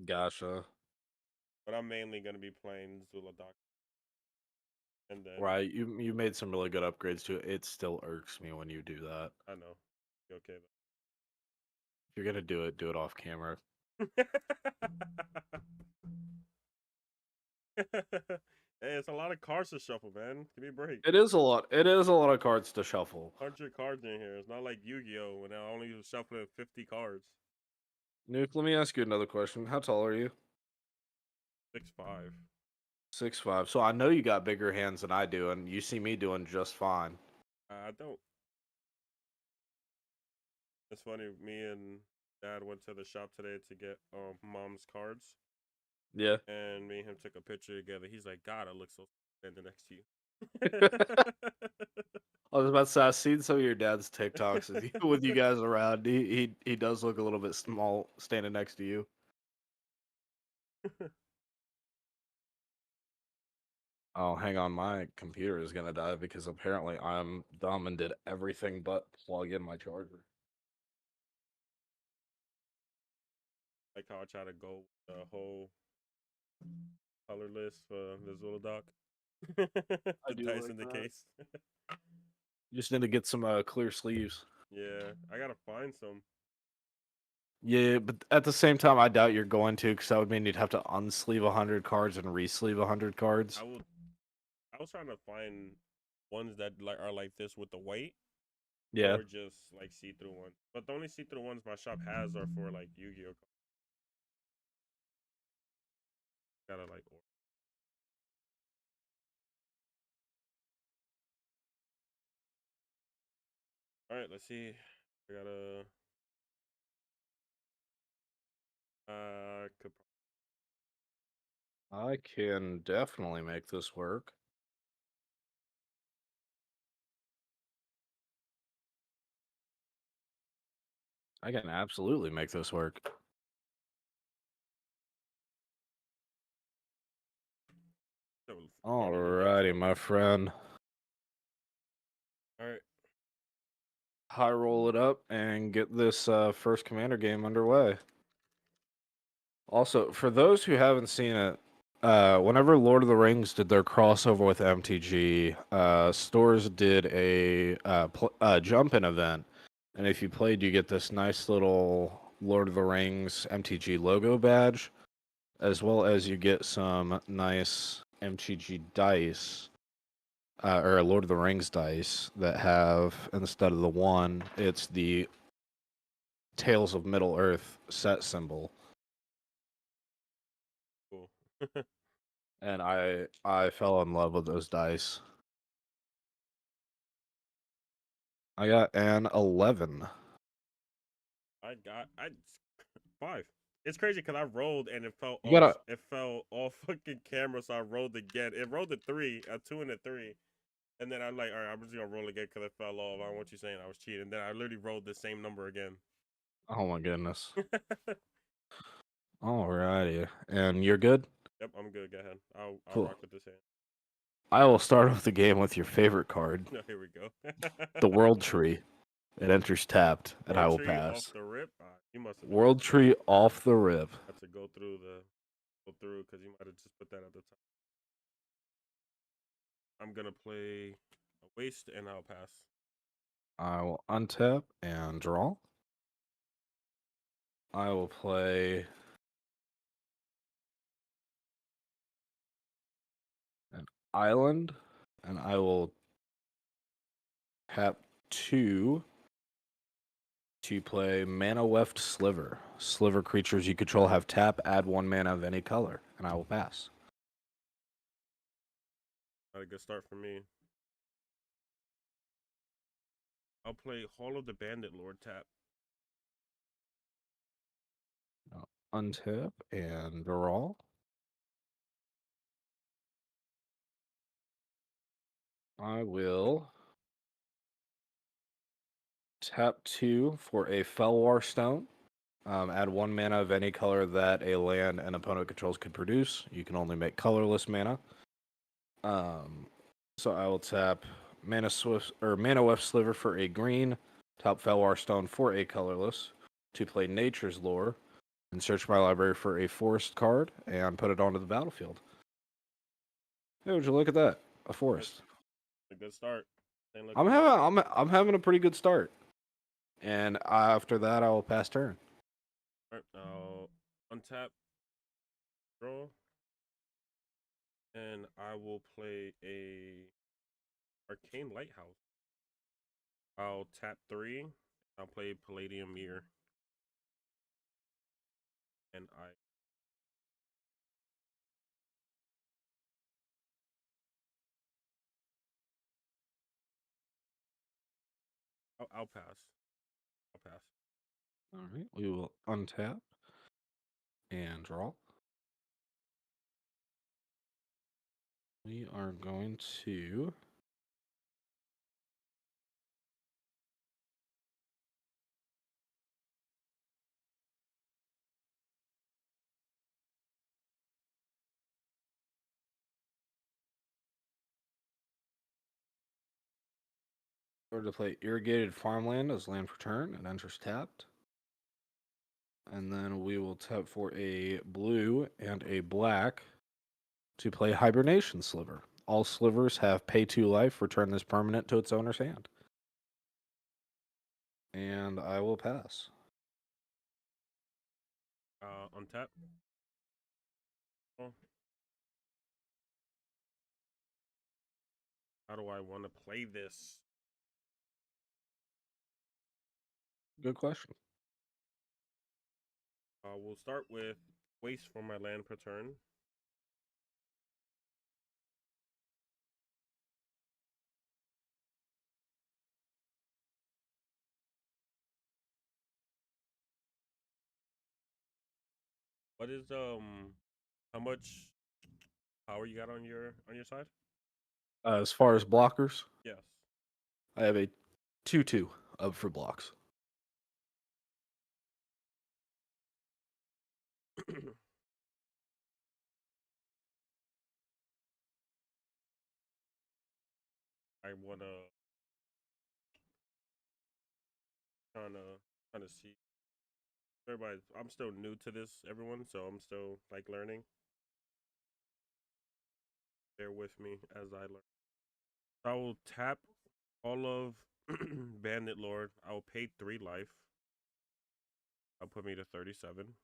Gotcha. But I'm mainly gonna be playing Zula Doc. And then Right, you made some really good upgrades to it. It still irks me when you do that. I know. Okay. If you're gonna do it off camera. Hey, it's a lot of cards to shuffle, man. Give me a break. It is a lot. It is a lot of cards to shuffle. 100 cards in here. It's not like Yu-Gi-Oh! When I only was shuffling 50 cards. Nuke, let me ask you another question. How tall are you? 6'5". 6'5". So I know you got bigger hands than I do, and you see me doing just fine. I don't. It's funny. Me and Dad went to the shop today to get Mom's cards, Yeah. and me and him took a picture together. He's like, "God, I look so standing next to you." I was about to say, I've seen some of your dad's TikToks with you guys around. He does look a little bit small standing next to you. Oh, hang on, my computer is gonna die because apparently I'm dumb and did everything but plug in my charger. Like how I try to go the whole color list for this little doc. I The do dice like in the that. case. You just need to get some clear sleeves. Yeah, I gotta find some. Yeah, but at the same time, I doubt you're going to, because that would mean you'd have to unsleeve 100 cards and resleeve 100 cards. I will. I was trying to find ones that like are like this with the white, Yeah. or just like see-through ones. But the only see-through ones my shop has are for like Yu-Gi-Oh. Gotta like. All right, let's see. I gotta. Could I can definitely make this work. I can absolutely make this work. Alrighty, my friend. All right. High roll it up and get this first commander game underway. Also, for those who haven't seen it, whenever Lord of the Rings did their crossover with MTG, stores did a jump-in event, and if you played, you get this nice little Lord of the Rings MTG logo badge, as well as you get some nice MTG dice, or Lord of the Rings dice that have, instead of the one, it's the Tales of Middle Earth set symbol. Cool. And I fell in love with those dice. I got an 11. I 5. It's crazy because I rolled and it fell You off. gotta. It fell off fucking camera, so I rolled again. It rolled a 3, a 2 and a 3, and then I'm like, all right, I'm just gonna roll again because it fell off. I don't want you saying I was cheating. And then I literally rolled the same number again. Oh my goodness. Alrighty, and you're good. Yep, I'm good. Go ahead. I'll Cool. rock with this hand. I will start off the game with your favorite card, No, here we go. the World Tree. It enters tapped, and World I will tree off pass. the rip. You must have World Tree off the rip. had to go through because you might have just put that at the top. I'm gonna play a waste and I'll pass. I will untap and draw. I will play an island, and I will tap 2 to play Mana Weft Sliver. Sliver creatures you control have tap, add 1 mana of any color, and I will pass. Not a good start for me. I'll play Hall of the Bandit Lord tap. Untap and draw. I will tap 2 for a Felwar Stone. Add 1 mana of any color that a land an opponent controls could produce. You can only make colorless mana. So I will tap Mana Swift or Mana Weft Sliver for a green, tap Felwar Stone for a colorless to play Nature's Lore, and search my library for a forest card and put it onto the battlefield. Hey, would you look at that? A forest. A good start. Ain't I'm looking bad. having a pretty good start. And after that I will pass turn. Alright, now untap, draw, and I will play a Arcane Lighthouse. I'll tap 3. I'll play Palladium Mirror, and I'll pass. I'll pass. All right, we will untap and draw. We are going to play Irrigated Farmland as land for turn and enters tapped. And then we will tap for a blue and a black to play Hibernation Sliver. All slivers have pay 2 life, return this permanent to its owner's hand. And I will pass. Untap. Oh. How do I want to play this? Good question. We'll start with waste for my land per turn. What is how much power you got on your side? As far as blockers, Yes. I have a 2/2 up for blocks. I wanna trying to see everybody. I'm still new to this, everyone, so I'm still like learning. Bear with me as I learn. I will tap all of Bandit Lord. I will pay 3 life. I'll put me to 37.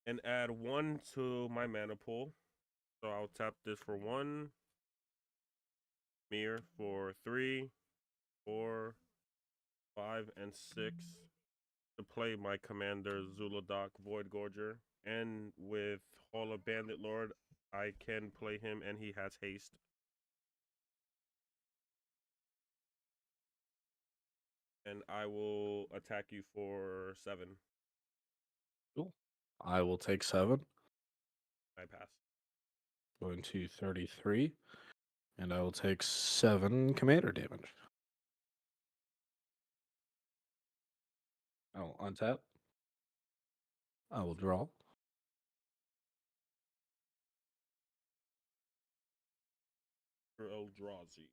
And add 1 to my mana pool. So I'll tap this for 1. Mirror for 3, 4, 5, and 6. To play my commander Zuladak Void Gorger. And with Hall of Bandit Lord, I can play him and he has haste. And I will attack you for 7. Cool. I will take 7. I pass. Going to 33. And I will take 7 commander damage. I will untap. I will draw. Eldrazi.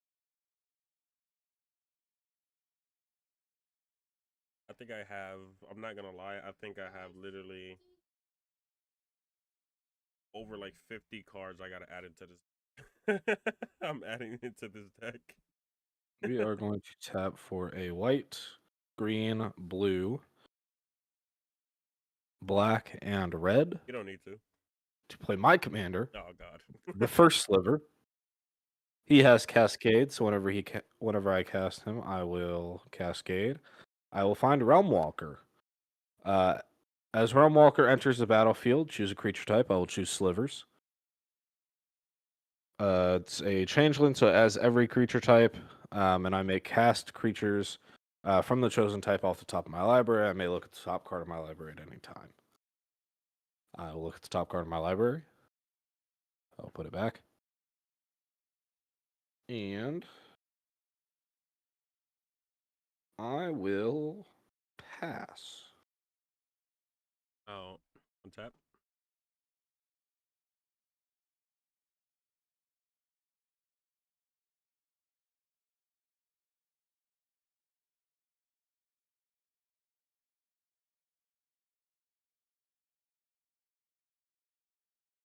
I think I have, I'm not gonna lie, I think I have literally over like 50 cards I gotta add into this. I'm adding into this deck. We are going to tap for a white, green, blue, black, and red You don't need to. to play my commander, Oh God. the first sliver. He has Cascade, so whenever I cast him, I will Cascade. I will find Realm Walker. Uh, as Realm Walker enters the battlefield, choose a creature type. I will choose Slivers. It's a changeling, so as every creature type, and I may cast creatures from the chosen type off the top of my library. I may look at the top card of my library at any time. I will look at the top card of my library. I'll put it back. And I will pass. Oh, untap.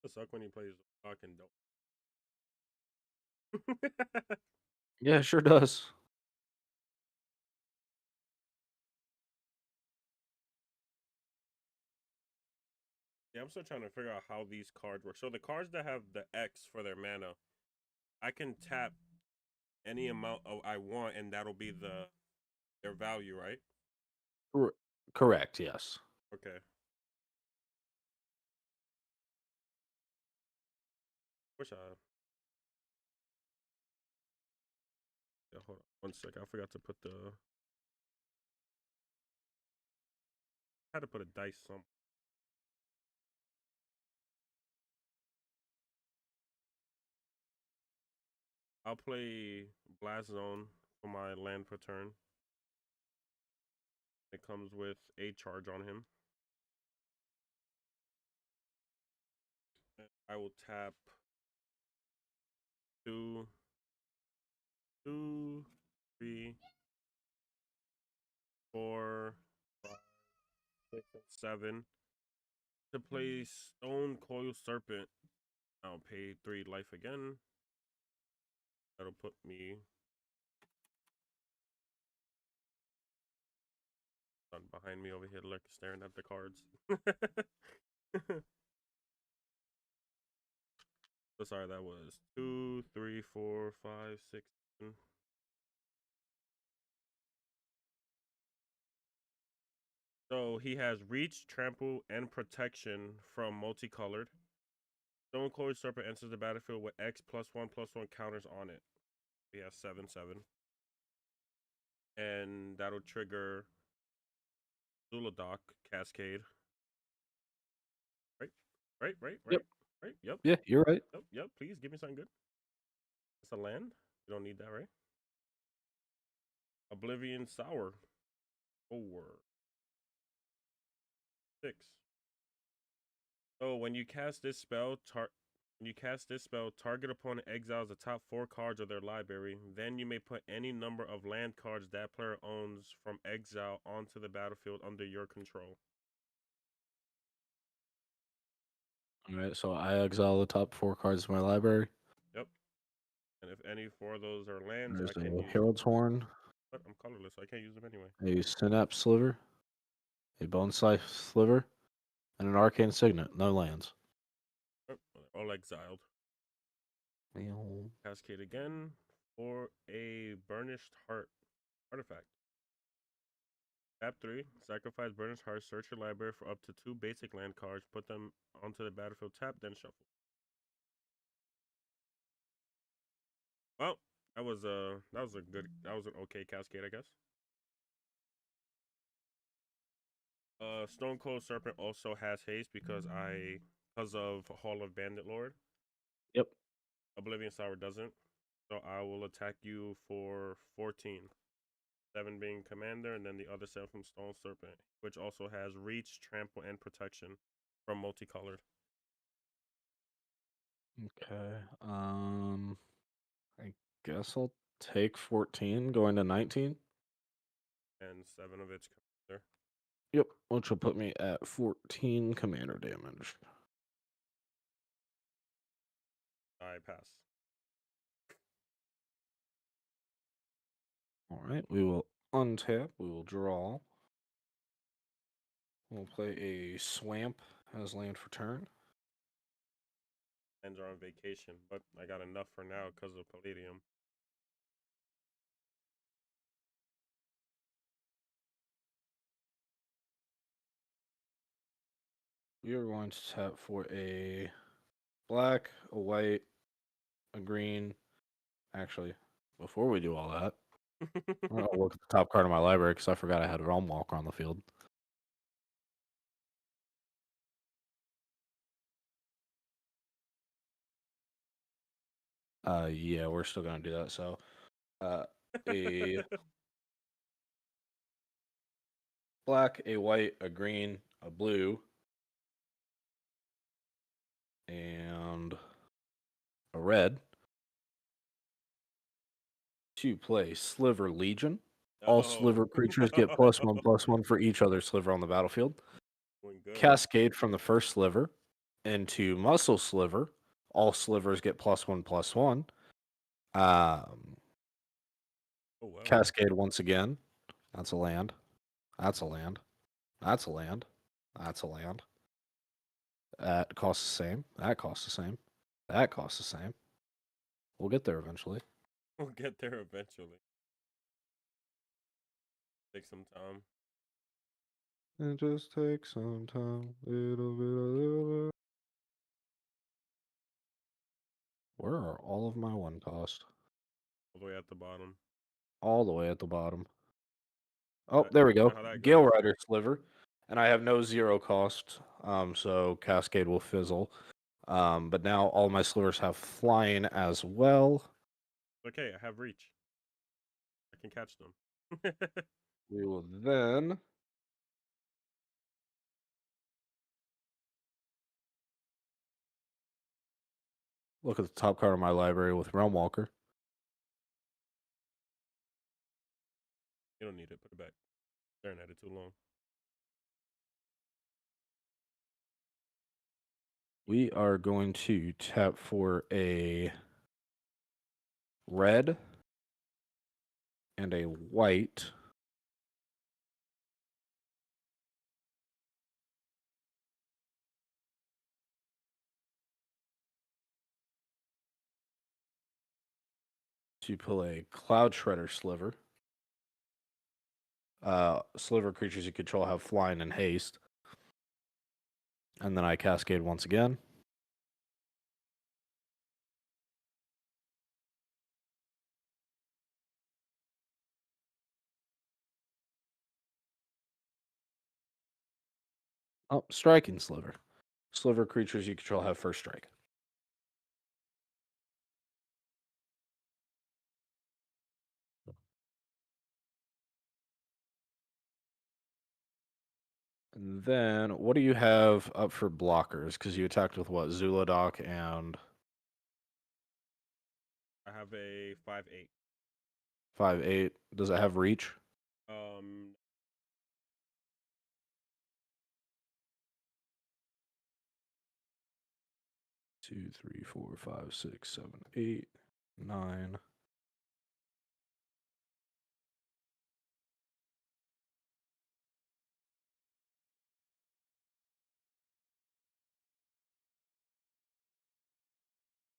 It suck when he plays fucking dope. Yeah, it sure does. Yeah, I'm still trying to figure out how these cards work. So the cards that have the X for their mana, I can tap any amount I want, and that'll be their value, right? Cor- Correct, yes. Okay. Wish I. Yeah, hold on one second. I forgot to put the. I had to put a dice some. I'll play Blast Zone for my land per turn. It comes with a charge on him. I will tap two, two, three, four, five, 6, and 7 to play Stone Coil Serpent. I'll pay 3 life again. That'll put me on behind me over here, like staring at the cards. So sorry, that was 2, 3, 4, 5, 6, 7. So he has reach, trample, and protection from multicolored. Stone Cold Serpent enters the battlefield with X +1/+1 counters on it. He has 7/7. And that'll trigger Zuladoc Cascade. Right? Right, right, Yep. right, right. Yep, Yeah, you're right. yep, yep. Please give me something good. It's a land. You don't need that, right? Oblivion Sour. 4, 6. Oh, when you cast this spell, target opponent exiles the top 4 cards of their library. Then you may put any number of land cards that player owns from exile onto the battlefield under your control. All right, so I exile the top 4 cards of my library. Yep. And if any 4 of those are lands, I There's can a use. Herald's Horn, But I'm colorless, so I can't use them anyway. a Synapse Sliver, a Bone Slice Sliver, and an Arcane Signet. No lands. Oh, all exiled. Meow. Cascade again for a Burnished Heart artifact. Tap 3. Sacrifice Burnished Heart. Search your library for up to 2 basic land cards. Put them onto the battlefield. Tap, then shuffle. Well, that was an okay Cascade, I guess. Stone Cold Serpent also has haste because of Hall of Bandit Lord. Yep. Oblivion Sour doesn't. So I will attack you for 14. 7 being commander, and then the other 7 from Stone Serpent, which also has reach, trample, and protection from multicolored. Okay. I guess I'll take 14, going to 19. And 7 of its commander. Yep, which will put me at 14 commander damage. I pass. All right, we will untap. We will draw. We'll play a Swamp as land for turn. Ends are on vacation, but I got enough for now because of Palladium. We are going to tap for a black, a white, a green. Actually, before we do all that, I'm gonna look at the top card of my library because I forgot I had Realm Walker on the field. Yeah, we're still gonna do that. So, a black, a white, a green, a blue, and a red. To play Sliver Legion. All Sliver creatures get +1/+1 for each other Sliver on the battlefield. Doing good. Cascade from the first Sliver into Muscle Sliver. All Slivers get +1/+1. Oh, wow. Cascade once again. That's a land. That's a land. That's a land. That's a land. That costs the same. That costs the same. That costs the same. We'll get there eventually. We'll get there eventually. Take some time. It just takes some time. Little bit. Where are all of my one cost? All the way at the bottom. All the way at the bottom. Oh, Right. there we go. How that Gale goes. Rider Sliver. And I have no 0 cost. So Cascade will fizzle. But now all my slivers have flying as well. Okay, I have reach. I can catch them. We will then look at the top card of my library with Realm Walker. You don't need it. Put it back. Staring at it too long. We are going to tap for a red and a white. To pull a Cloud Shredder Sliver. Sliver creatures you control have flying and haste. And then I cascade once again. Oh, Striking Sliver. Sliver creatures you control have first strike. And then, what do you have up for blockers? Because you attacked with what? Zulodok and I have a 5/8. 5/8. Does it have reach? Um, 2, 3, 4, 5, 6, 7, 8, 9.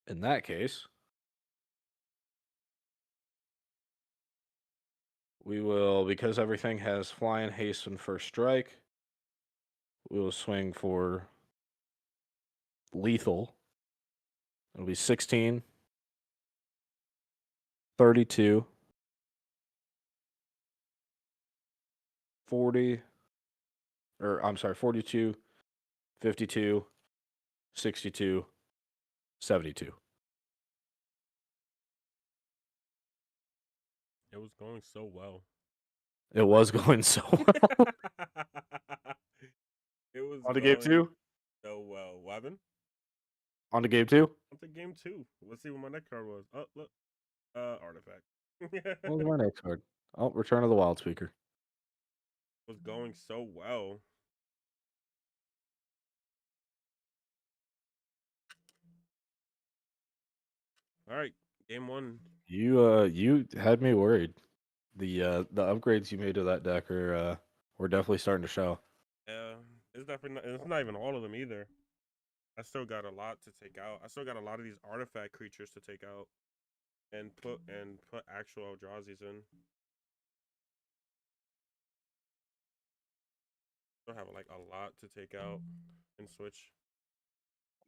In that case, we will, because everything has flying, haste, and first strike, we will swing for lethal. It'll be 16, 32, 40, or I'm sorry, 42, 52, 62, 72. it was going so well. It was going so well. It was On to going game 2? so well. Weapon? On to game 2? On to game 2. Let's see what my next card was. Oh, look. Artifact. What was my next card? Oh, Return of the Wild Speaker. Was going so well. All right, game 1. You had me worried. The upgrades you made to that deck are were definitely starting to show. Yeah, It's definitely not, it's not even all of them either. I still got a lot to take out. I still got a lot of these artifact creatures to take out and put actual Eldrazi's in. Still have like a lot to take out and switch.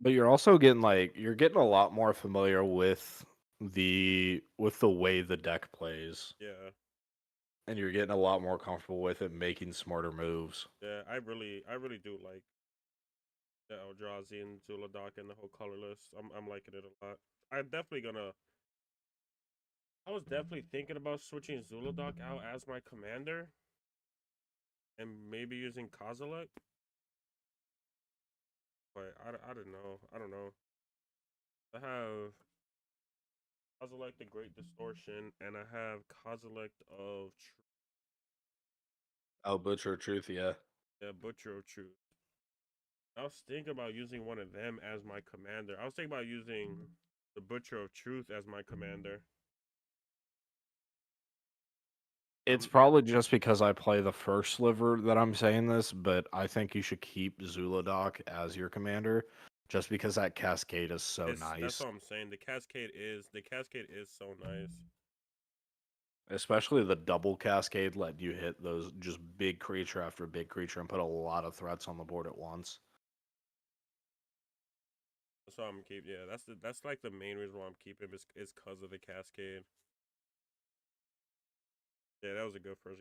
But you're also getting you're getting a lot more familiar with the way the deck plays, Yeah, and you're getting a lot more comfortable with it making smarter moves. yeah. I really do like the Eldrazi and Zuladoc and the whole colorless. I'm liking it a lot. I'm definitely gonna. I was definitely thinking about switching Zuladoc out as my commander, and maybe using Kozilek. But I don't know. I don't know. I have Kozilek the Great Distortion, and I have Kozilek of Oh, Butcher of Truth, yeah. Butcher of Truth. I was thinking about using one of them as my commander. I was thinking about using the Butcher of Truth as my commander. It's probably just because I play the first sliver that I'm saying this, but I think you should keep Zuladoc as your commander, just because that cascade is so That's nice. all I'm saying. The cascade is so nice. Especially the double cascade, letting you hit those just big creature after big creature and put a lot of threats on the board at once. That's why I'm keeping. Yeah, that's like the main reason why I'm keeping him is because of the cascade. Yeah, that was a good first.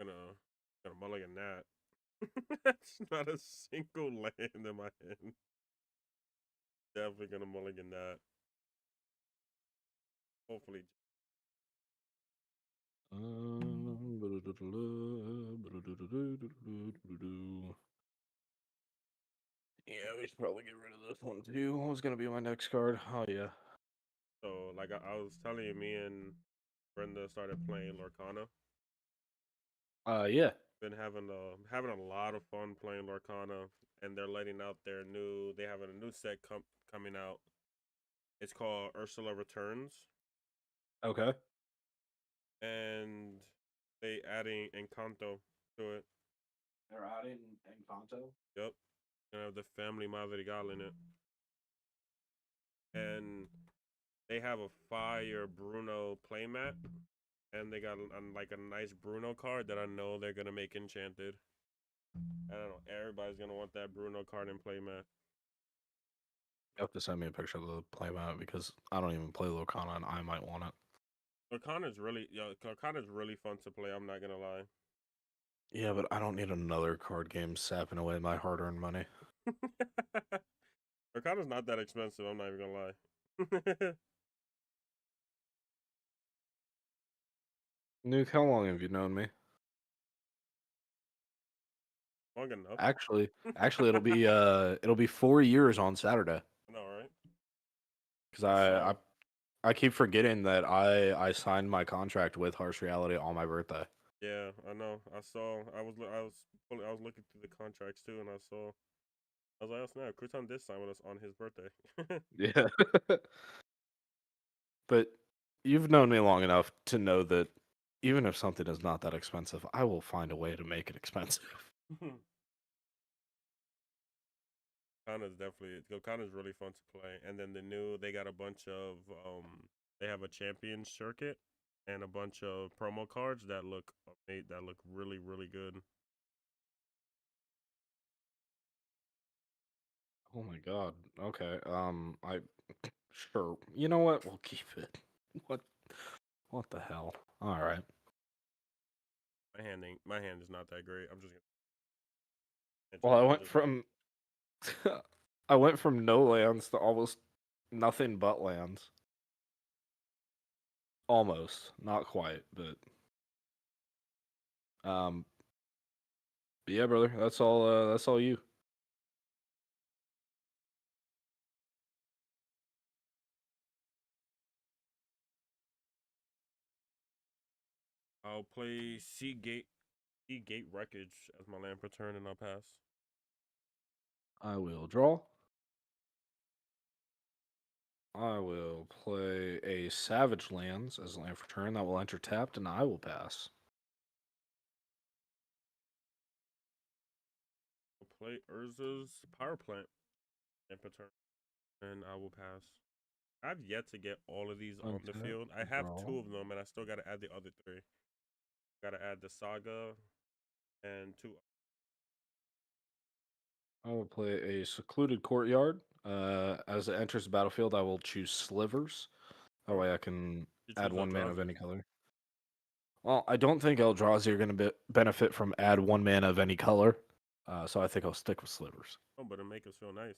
Gonna gonna mulligan that. That's not a single land in my hand. Definitely gonna mulligan that. Hopefully. Yeah, we should probably get rid of this one too. What was gonna be my next card? Oh yeah. So like I was telling you, me and Brenda started playing Lorcana. Yeah. Been having a lot of fun playing Lorcana, and they're letting out their new. They have a new set coming out. It's called Ursula Returns, Okay. and they adding Encanto to it. They're adding Encanto. Yep, and have the family Madrigal in it, and they have a fire Bruno playmat, and they got like a nice Bruno card that I know they're gonna make enchanted. I don't know. Everybody's gonna want that Bruno card in playmat. You have to send me a picture of the playmat because I don't even play Lorcana and I might want it. Lorcana's really fun to play. I'm not gonna lie. Yeah, but I don't need another card game sapping away my hard-earned money. Lorcana's not that expensive. I'm not even gonna lie. Nuke, how long have you known me? Long enough. Actually, it'll be 4 years on Saturday. I know, right? Because I I saw. I keep forgetting that I signed my contract with Harsh Reality on my birthday. Yeah, I know. I saw. I was looking through the contracts too, and I saw. I was like, oh snap! Crouton did sign with us on his birthday. Yeah. But you've known me long enough to know that even if something is not that expensive, I will find a way to make it expensive. Kana's really fun to play. And then they got a bunch of they have a champion circuit and a bunch of promo cards that look really really good. Oh my god. Okay. I sure. You know what? We'll keep it. What what the hell? All right. My hand is not that great. I'm just Well, I gonna went from I went from no lands to almost nothing but lands. Almost, not quite, but yeah, brother. That's all. That's all you. I'll play Sea Gate Wreckage as my land per turn, and I'll pass. I will draw. I will play a Savage Lands as land for turn. That will enter tapped, and I will pass. I'll play Urza's Power Plant land per turn, and I will pass. I've yet to get all of these on the Untap, field. I have draw. 2 of them, and I still got to add the other 3. Got to add the Saga and 2. I will play a Secluded Courtyard. As it enters the battlefield, I will choose Slivers. That Oh, way I can you add choose 1 mana of Eldrazi. any color. Well, I don't think Eldrazi are going to benefit from add 1 mana of any color. So I think I'll stick with Slivers. Oh, but it'll make us feel nice.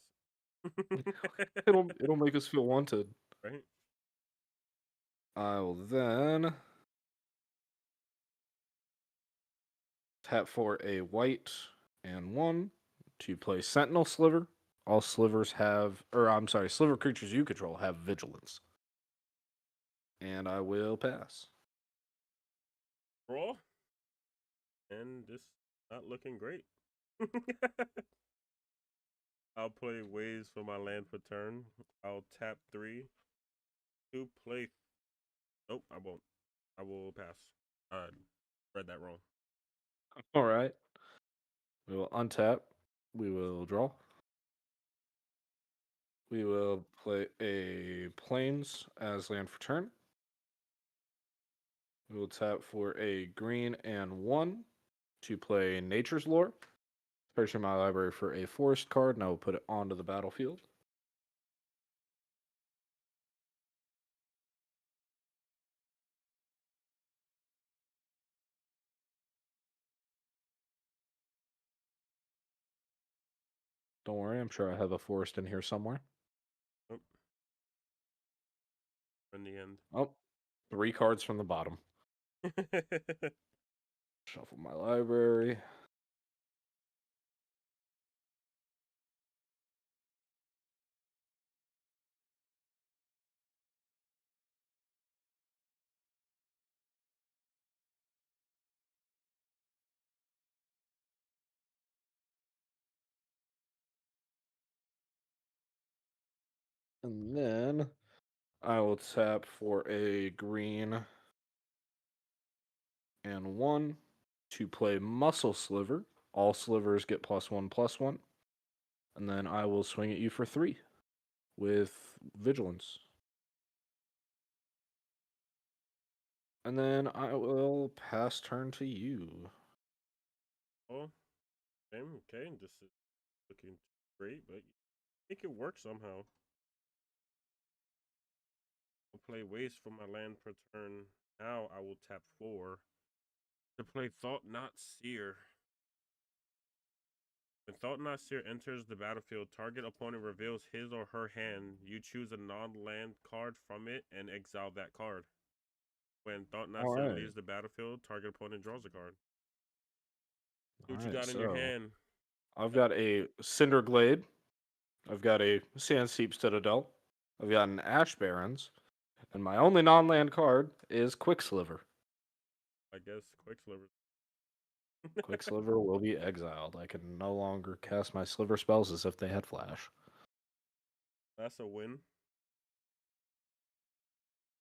It'll make us feel wanted. Right? I will then tap for a white and 1 to play Sentinel Sliver. All slivers have, or I'm sorry, sliver creatures you control have vigilance. And I will pass. Draw. And this not looking great. I'll play Ways for my land per turn. I'll tap 3 to play. Nope, I won't. I will pass. I read that wrong. All right. We will untap. We will draw. We will play a Plains as land for turn. We will tap for a green and 1 to play Nature's Lore. Searching my library for a forest card, and I will put it onto the battlefield. Don't worry, I'm sure I have a forest in here somewhere. Nope. In the end. Oh, 3 cards from the bottom. Shuffle my library. And then I will tap for a green and 1 to play Muscle Sliver. All slivers get +1/+1. And then I will swing at you for 3 with Vigilance. And then I will pass turn to you. Oh, same. Okay, this is looking great, but make it work somehow. I'll play Waste for my land per turn. Now I will tap 4 to play Thought Not Seer. When Thought Not Seer enters the battlefield, target opponent reveals his or her hand. You choose a non-land card from it and exile that card. When Thought Not All Seer right. leaves the battlefield, target opponent draws a card. See All what you right. got in your So hand. I've got a Cinder Glade. I've got a Sandseep Citadel. I've got an Ash Barrens. And my only non land card is Quicksliver. I guess Quicksliver. Quicksliver will be exiled. I can no longer cast my Sliver spells as if they had flash. That's a win.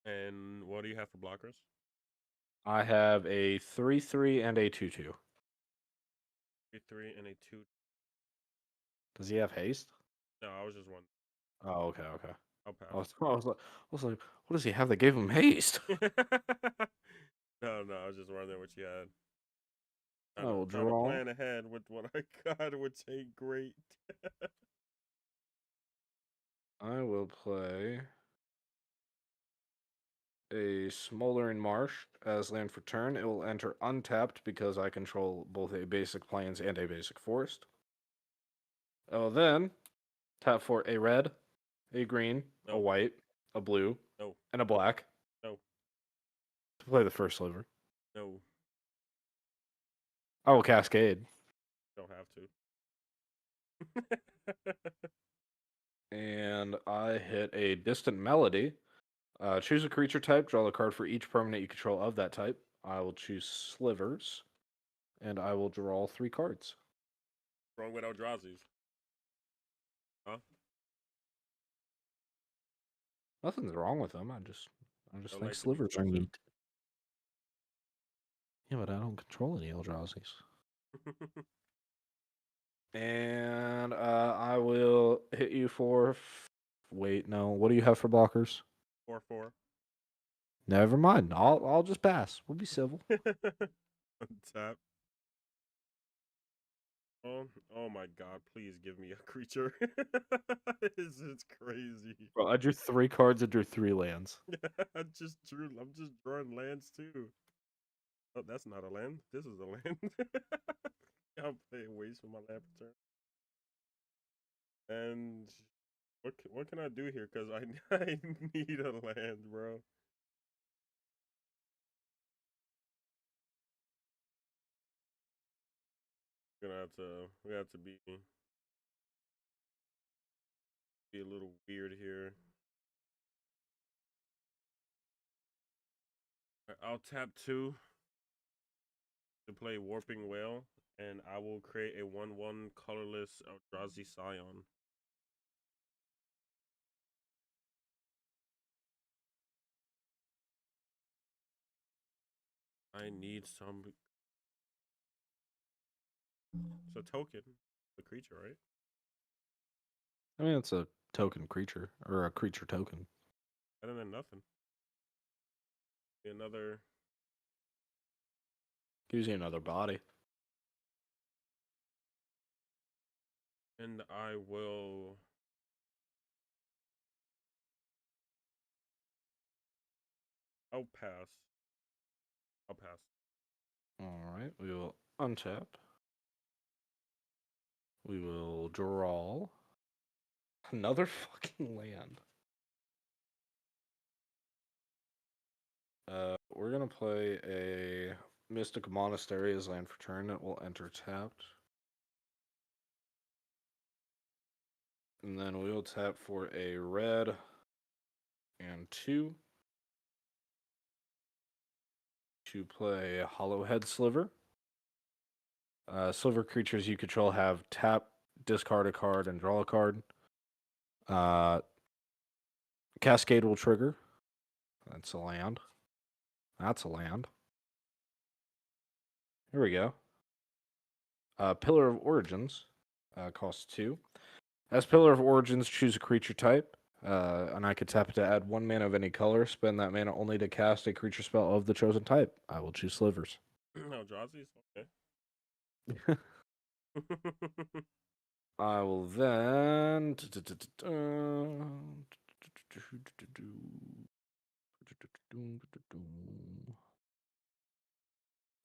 And what do you have for blockers? I have a 3/3 and a 2/2. 3 and a 2. Does he have haste? No, I was just one. Oh, okay, okay. I'll pass. I was like, what does he have that gave him haste? No, I was just wondering what you had. I will Trying to draw. plan ahead with what I got would take great. I will play a Smoldering Marsh as land for turn. It will enter untapped because I control both a basic plains and a basic forest. I will then tap for a red, a green, a No, white, a blue, no, and a black no, to play the first sliver. no. I will Cascade. Don't have to. And I hit a Distant Melody. Choose a creature type, draw a card for each permanent you control of that type. I will choose Slivers, and I will draw 3 cards. Wrong with Eldrazi's. Huh? Nothing's wrong with them. I just Don't think like to be Slivers are chosen. neat. Yeah, but I don't control any Eldrazi's. And I will hit you for. Wait, no. What do you have for blockers? 4/4. Never mind. I'll just pass. We'll be civil. Tap. Oh my god, please give me a creature. It's crazy. Bro, I drew 3 cards and drew 3 lands. I'm just drawing lands too. Oh, that's not a land. This is a land. I'm playing waste for my land return. And what can I do here? Cause I need a land, bro. We have to be a little weird here. I'll tap 2 to play Warping Whale, and I will create a 1/1 colorless Eldrazi Scion. I need some. It's a token, a creature, right? I mean, it's a token creature, or a creature token. Better than nothing. Another. Gives you another body. And I will. I'll pass. I'll pass. Alright, we will untap. We will draw another fucking land. We're gonna play a Mystic Monastery as land for turn. It will enter tapped. And then we will tap for a red and 2 to play Hollowhead Sliver. Sliver creatures you control have tap, discard a card, and draw a card. Cascade will trigger. That's a land. That's a land. Here we go. Pillar of Origins costs 2. As Pillar of Origins, choose a creature type. And I could tap it to add 1 mana of any color. Spend that mana only to cast a creature spell of the chosen type. I will choose Slivers. Eldrazi's? Okay. I will then.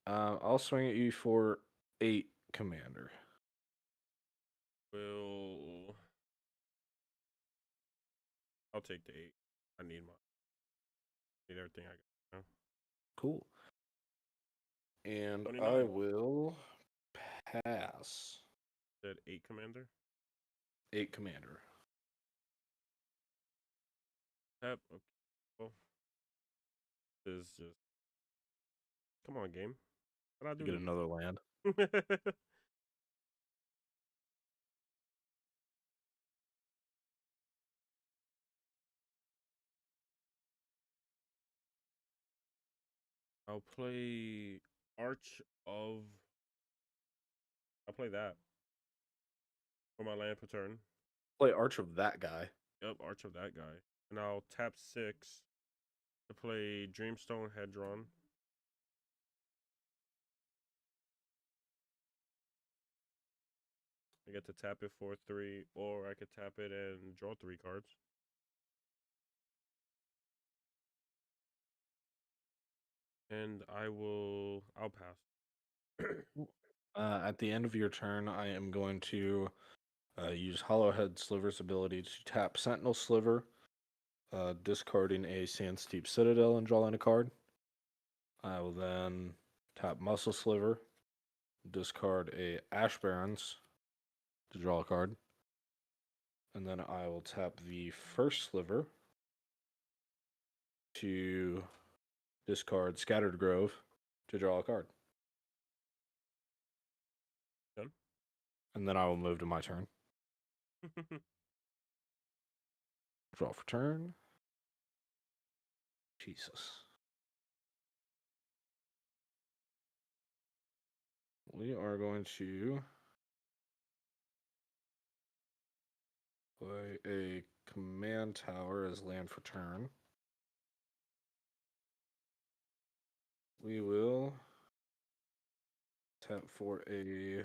I'll swing at you for 8, Commander. I'll take the 8. I need everything I got. Cool. And 29. I will pass. Said 8 commander. 8, Commander. Tap. Okay. Well, this is just. Come on, game. What I do? Get another land. I'll play Arch of. I'll play that for my land per turn. Play Arch of that guy. Yep, Arch of that guy. And I'll tap 6 to play Dreamstone Hedron. I get to tap it for 3, or I could tap it and draw 3 cards. And I'll pass. At the end of your turn, I am going to use Hollowhead Sliver's ability to tap Sentinel Sliver, discarding a Sandsteep Citadel and drawing a card. I will then tap Muscle Sliver, discard a Ash Barrens to draw a card. And then I will tap the first Sliver to discard Scattered Grove to draw a card. Done. And then I will move to my turn. Draw for turn. Jesus. We are going to play a command tower as land for turn. We will tap for a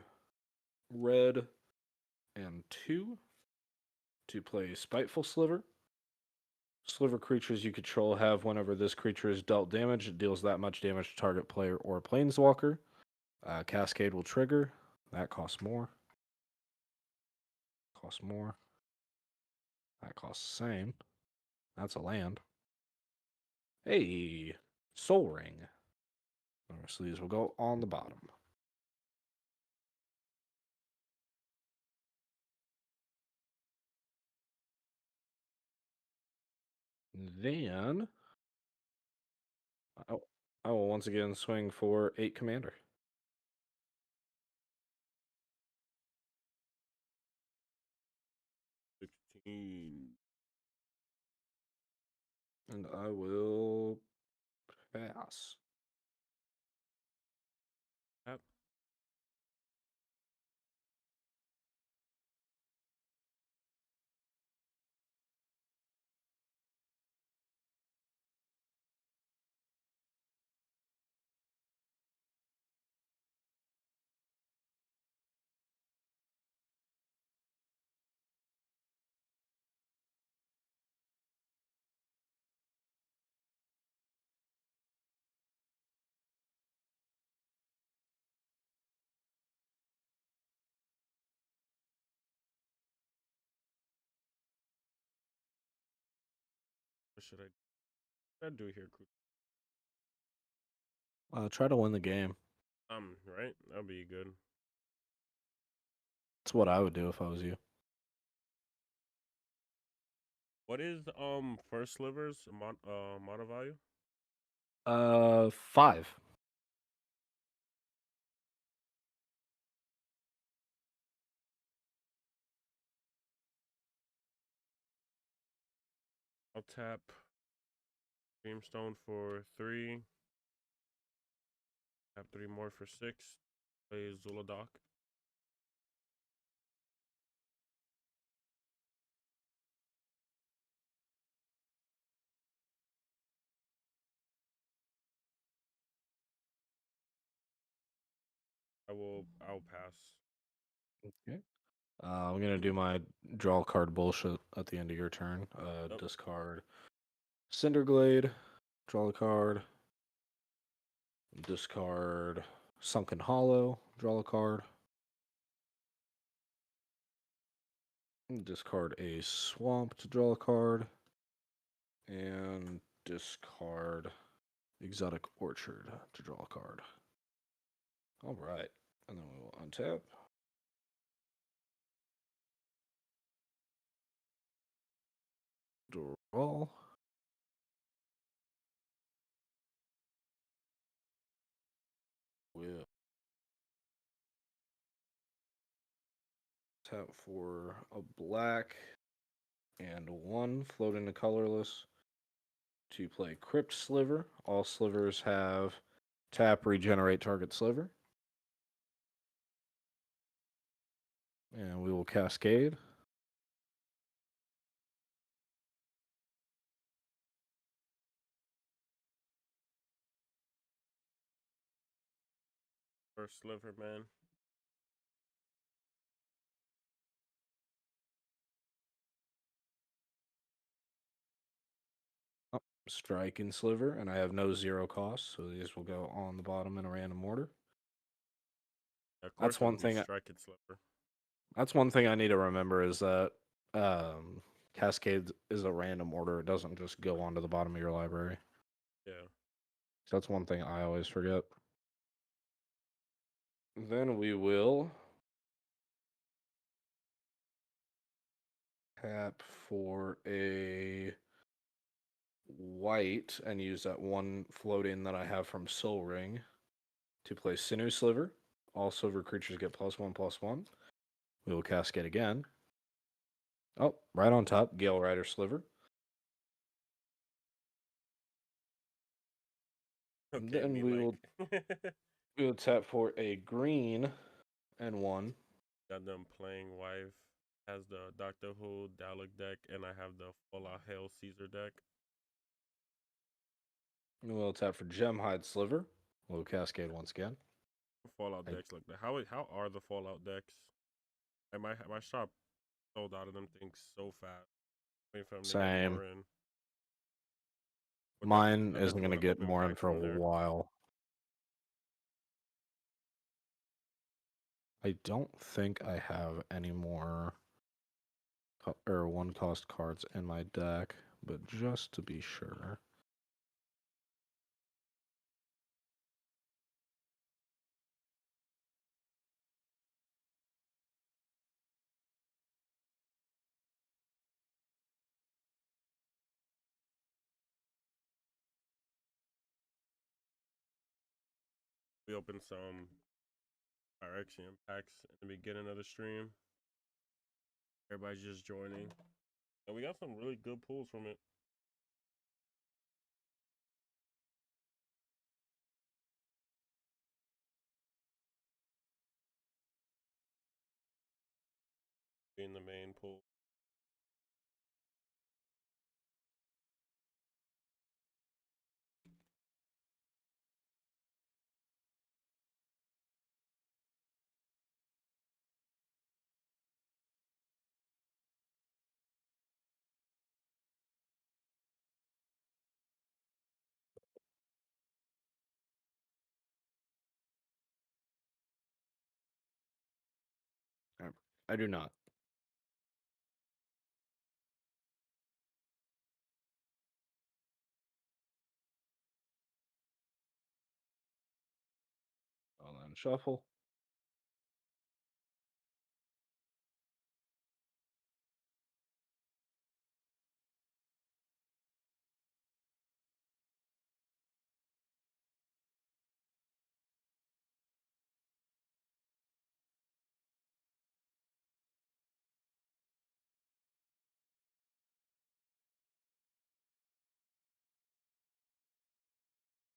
red and 2 to play Spiteful Sliver. Sliver creatures you control have whenever this creature is dealt damage, it deals that much damage to target player or planeswalker. Cascade will trigger. That costs more. Costs more. That costs the same. That's a land. Hey, Soul Ring. So these will go on the bottom. Then I will once again swing for 8 commander. $16. And I will pass. Tap. What should I do here? Try to win the game. Right? That'll be good. That's what I would do if I was you. What is first slivers mono value? 5. I'll tap Dreamstone for 3. Tap 3 more for 6. Play Zuladoc. I'll pass. Okay. I'm gonna do my draw card bullshit at the end of your turn. Nope. Discard Cinderglade, draw a card. Discard Sunken Hollow, draw a card. Discard a Swamp to draw a card. And discard Exotic Orchard to draw a card. All right. And then we will untap. Draw. Will tap for a black and 1 float into colorless to play Crypt Sliver. All slivers have tap regenerate target sliver. And we will cascade. First sliver, man. Strike and Sliver, and I have no 0 cost, so these will go on the bottom in a random order. Of course, That's one thing. Strike and sliver. That's one thing I need to remember is that Cascade is a random order. It doesn't just go onto the bottom of your library. Yeah. So that's one thing I always forget. Then we will tap for a white and use that 1 floating that I have from Soul Ring to play Sinew Sliver. All silver creatures get +1/+1. We will cascade again. Oh, right on top, Gale Rider Sliver. And Okay, then me we like will tap for a green and 1. got them playing wife has the Doctor Who Dalek deck, and I have the Fallout Hail Caesar deck. And we'll tap for Gemhide Sliver. We'll cascade once again. Fallout I- decks like that. How are the Fallout decks? And my shop sold out of them things so fast. Waiting for them to get Same. more in. But Mine I isn't definitely going to want to get open more in packs for a from there. while. I don't think I have any more or 1-cost cards in my deck, but just to be sure. We opened some Phyrexian packs in the beginning of the stream. Everybody's just joining. And we got some really good pulls from it. Being the main pool. I do not. I'll then shuffle.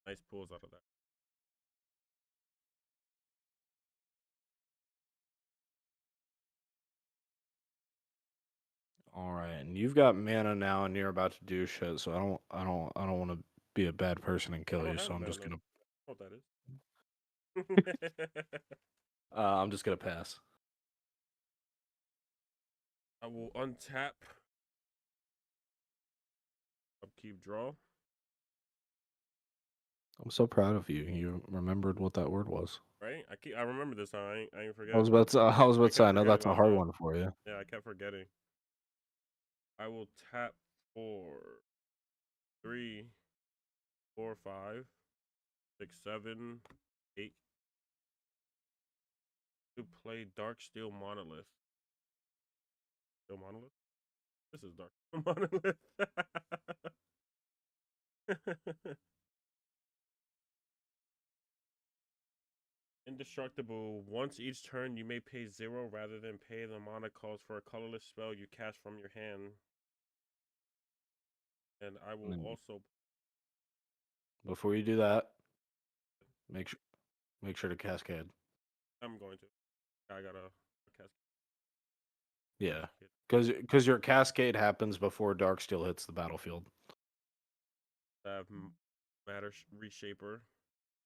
Nice pulls out of that. All right, and you've got mana now, and you're about to do shit. So I don't want to be a bad person and I kill don't you. have So I'm mana. just gonna, What that is. I'm just gonna pass. I will untap. Upkeep draw. I'm so proud of you. You remembered what that word was. Right? I remember this time. I ain't forget. I was about to say, I kept know that's forgetting a this hard time. one for you. Yeah, I kept forgetting. I will tap for 3, 4, 5, 6, 7, 8 to play Darksteel Monolith. Steel Monolith? This is Dark Monolith. Indestructible. Once each turn, you may pay 0 rather than pay the mana cost for a colorless spell you cast from your hand. And I will also. Before you do that, make sure to cascade. I'm going to. I got a cascade. Yeah, because your cascade happens before Darksteel hits the battlefield. I have Matter Reshaper,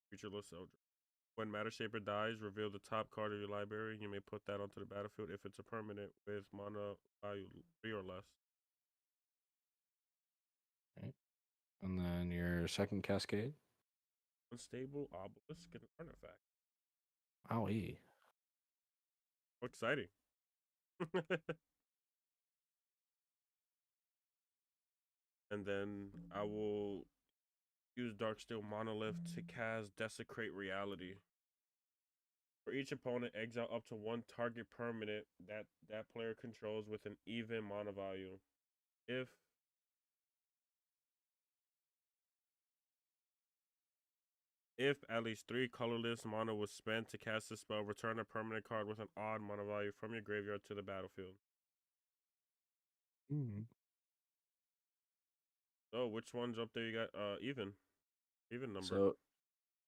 Featureless Soldier. When Matter Shaper dies, reveal the top card of your library. You may put that onto the battlefield if it's a permanent with mana value 3 or less. Right. And then your second cascade. Unstable Obelisk and Artifact. Owie. Exciting. And then I will use Darksteel Monolith to cast Desecrate Reality. For each opponent, exile up to 1 target permanent that player controls with an even mana value. If at least 3 colorless mana was spent to cast the spell, return a permanent card with an odd mana value from your graveyard to the battlefield. Mm. So which one's up there? You got even number. So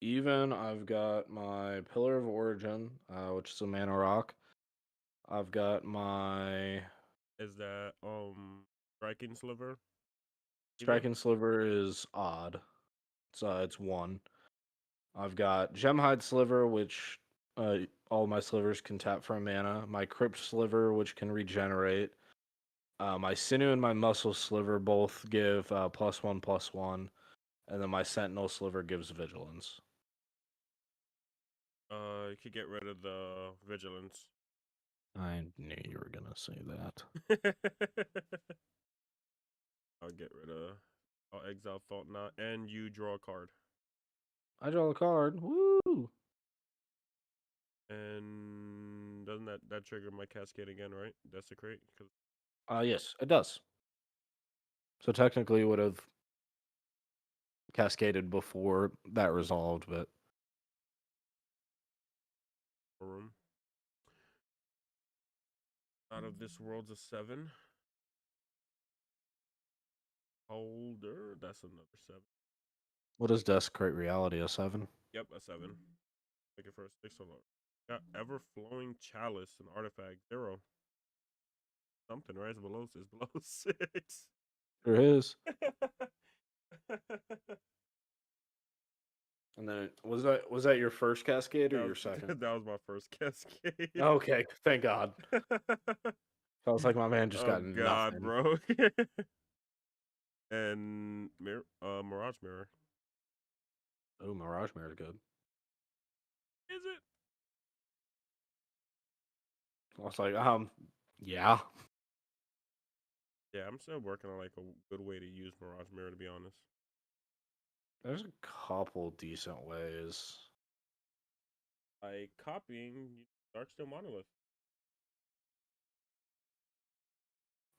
even I've got my Pillar of Origin, which is a mana rock. I've got my Is that striking sliver? Even? Striking Sliver is odd. It's 1. I've got Gemhide Sliver, which all my slivers can tap for a mana. My Crypt Sliver, which can regenerate. My Sinew and my Muscle Sliver both give +1/+1, and then my Sentinel Sliver gives Vigilance. You could get rid of the vigilance. I knew you were gonna say that. I'll get rid of. I'll exile Fault Knot, and you draw a card. I draw a card. Woo! And doesn't that trigger my cascade again, right? Desecrate? Cause Yes, it does. So technically, it would have cascaded before that resolved, but room. Out of this world's a 7. Holder, that's another 7. what is Desecrate Reality? A 7? Yep, a 7. Take it for a 6 alone. Got Ever Flowing Chalice, an artifact, 0. Something, right? It's below 6. There is. And then was that your first cascade or your second? That was my first cascade. Okay, thank God. Sounds like my man just got God, nothing. bro. And Mirage Mirror. Oh, Mirage Mirror is good. Is it? I was like, yeah. Yeah, I'm still working on like a good way to use Mirage Mirror, to be honest. There's a couple decent ways. Like copying Darksteel Monolith.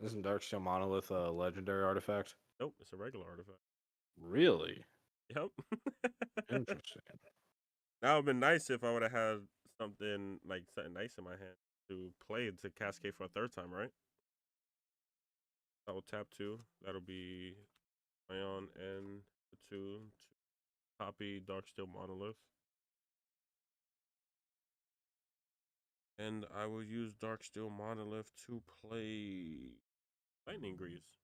Isn't Darksteel Monolith a legendary artifact? Nope, it's a regular artifact. Really? Yep. Interesting. That would have been nice if I would have had something nice in my hand to play to cascade for a third time, right? I will tap 2. That'll be Ion and 2 to copy Darksteel Monolith. And I will use Darksteel Monolith to play Lightning Grease.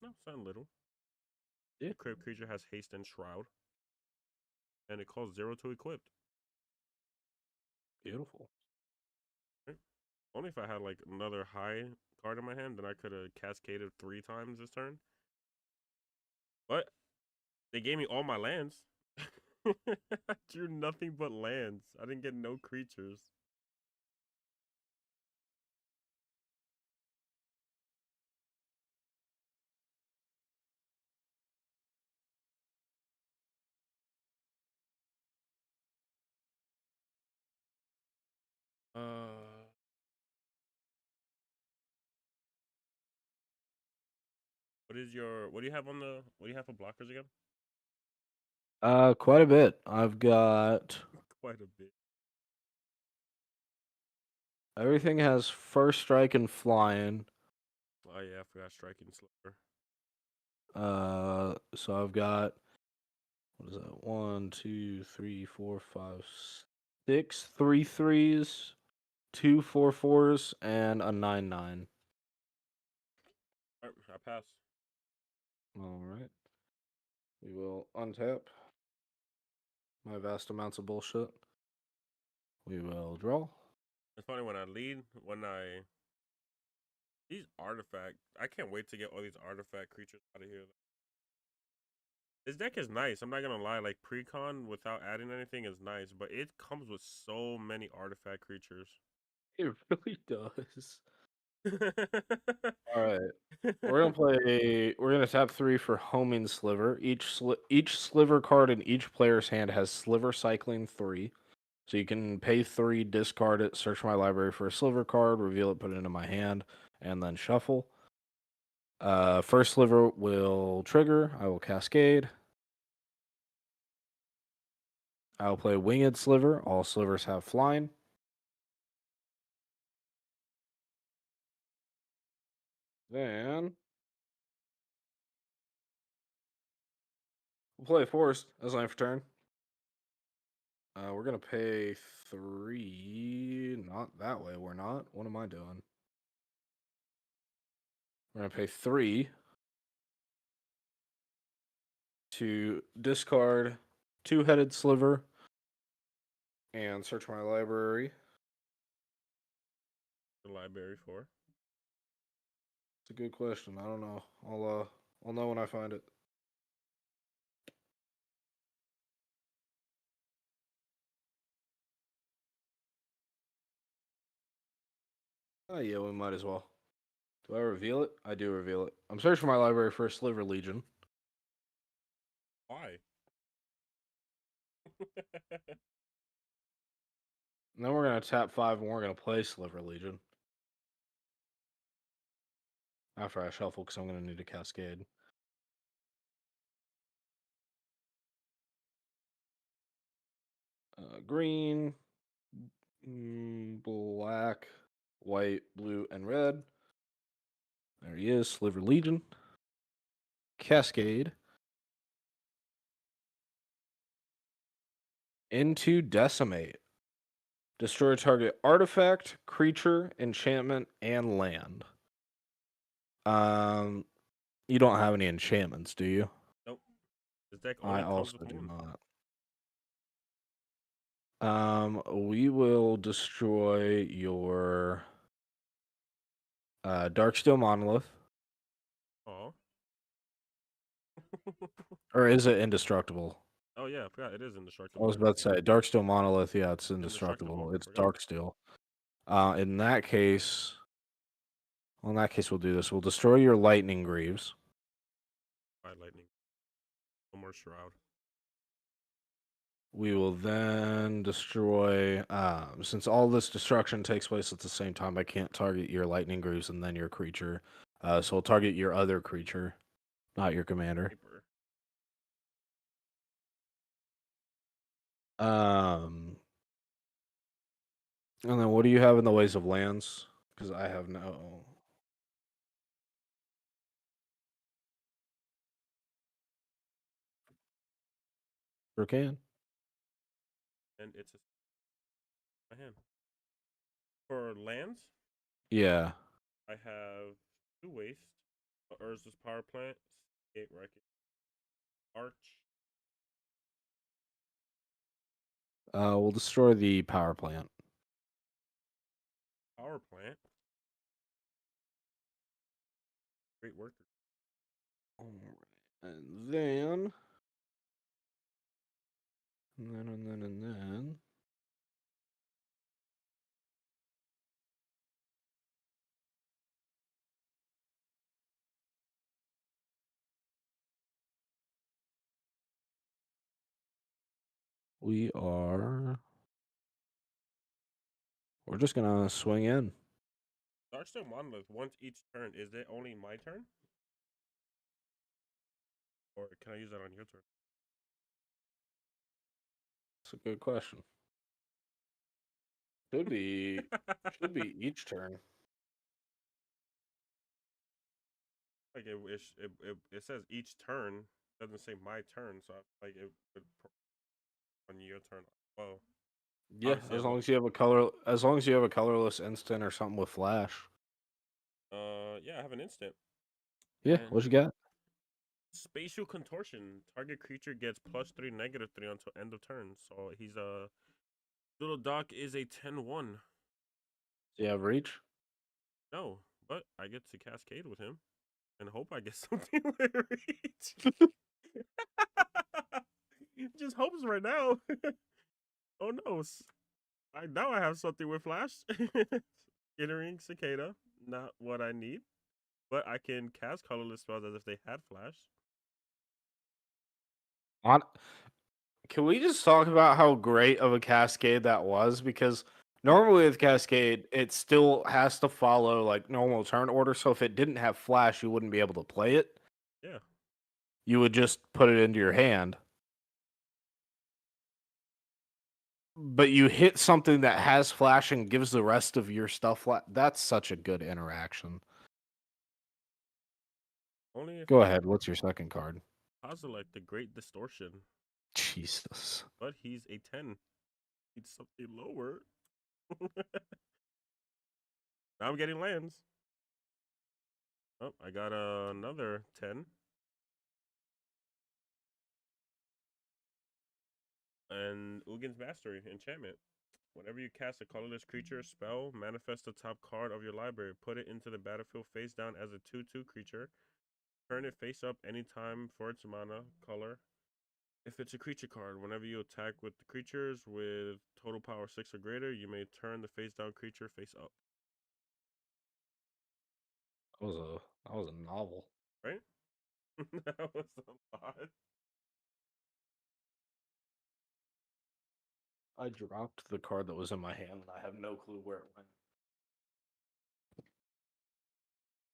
No, sound little. Yeah. Crypt creature has haste and shroud. And it costs 0 to equip. Beautiful. Right? Only if I had like another high card in my hand, then I could have cascaded 3 times this turn. But they gave me all my lands. I drew nothing but lands. I didn't get no creatures. What do you have what do you have for blockers again? Quite a bit. I've got Quite a bit. everything has first strike and flying. Oh yeah, I forgot striking sliver. So I've got what is that? 1, 2, 3, 4, 5, 6 3/3s, 2 4/4s, and a 9/9. Alright, I pass. All right. We will untap my vast amounts of bullshit. We will draw. It's funny when I lead, these artifact, I can't wait to get all these artifact creatures out of here. This deck is nice. I'm not gonna lie. Like precon without adding anything is nice, but it comes with so many artifact creatures. It really does. All right. We're gonna tap 3 for Homing Sliver. Each sliver card in each player's hand has Sliver Cycling 3. So you can pay 3, discard it, search my library for a sliver card, reveal it, put it into my hand, and then shuffle. First sliver will trigger. I will cascade. I'll play Winged Sliver. All slivers have flying. Then we'll play Forest as land for turn. We're gonna pay 3. Not that way. We're not. What am I doing? We're gonna pay 3 to discard Two-Headed Sliver and search my library. The library for. It's a good question. I don't know. I'll know when I find it. Oh yeah, we might as well. Do I reveal it? I do reveal it. I'm searching my library for a Sliver Legion. Why? And then we're gonna tap 5 and we're gonna play Sliver Legion. After I shuffle, because I'm gonna need a Cascade. Green, black, white, blue, and red. There he is, Sliver Legion. Cascade. Into Decimate. Destroy target artifact, creature, enchantment, and land. You don't have any enchantments, do you? Nope. This deck I only comes also with do one. not. We will destroy your Darksteel Monolith. Oh. Or is it indestructible? Oh yeah, I forgot it is I indestructible. was about to say Darksteel Monolith. Yeah, it's Indestructible. indestructible. It's Forgot. Darksteel. In that case, we'll do this. We'll destroy your Lightning Greaves. By lightning. No more shroud. We will then destroy. Since all this destruction takes place at the same time, I can't target your Lightning Greaves and then your creature. So we'll target your other creature, not your commander. Paper. And then what do you have in the ways of lands? Because I have no. Sure can. And it's my hand. For lands, Yeah. I have 2 waste. Urza's Power Plant, Gate Wreckage, Arch. We'll destroy the power plant. Power Plant. Great worker. Alright. And then. And then. We're just gonna swing in. Darkstone Monolith, once each turn. Is it only my turn? Or can I use that on your turn? That's a good question. Should be each turn. Like it says each turn. Doesn't say my turn, so like it would on your turn. Well, Yeah, obviously, as long as you have a colorless instant or something with flash. yeah, I have an instant. Yeah, And what you got? Spatial Contortion. Target creature gets +3, -3 until end of turn. So he's a little Doc is a 10-1. Do you have reach? No, but I get to Cascade with him and hope I get something with reach. Just hopes right now. Oh no. Now I have something with Flash. Skittering Cicada. Not what I need. But I can cast colorless spells as if they had Flash. On Can we just talk about how great of a Cascade that was? Because normally with Cascade, it still has to follow like normal turn order. So if it didn't have flash, you wouldn't be able to play it. Yeah. You would just put it into your hand. but you hit something that has flash and gives the rest of your stuff that's such a good interaction. Only if Go you ahead. What's your second card? Kozilek, the Great Distortion, Jesus. but he's a 10. He's something lower. Now I'm getting lands. Oh, I got another 10. And Ugin's Mastery, enchantment. Whenever you cast a colorless creature spell, manifest the top card of your library. Put it into the battlefield face down as a 2/2 creature. Turn it face up anytime for its mana color. If it's a creature card, whenever you attack with the creatures with total power 6 or greater, you may turn the face down creature face up. That was a novel. Right? That was a lot. I dropped the card that was in my hand and I have no clue where it went.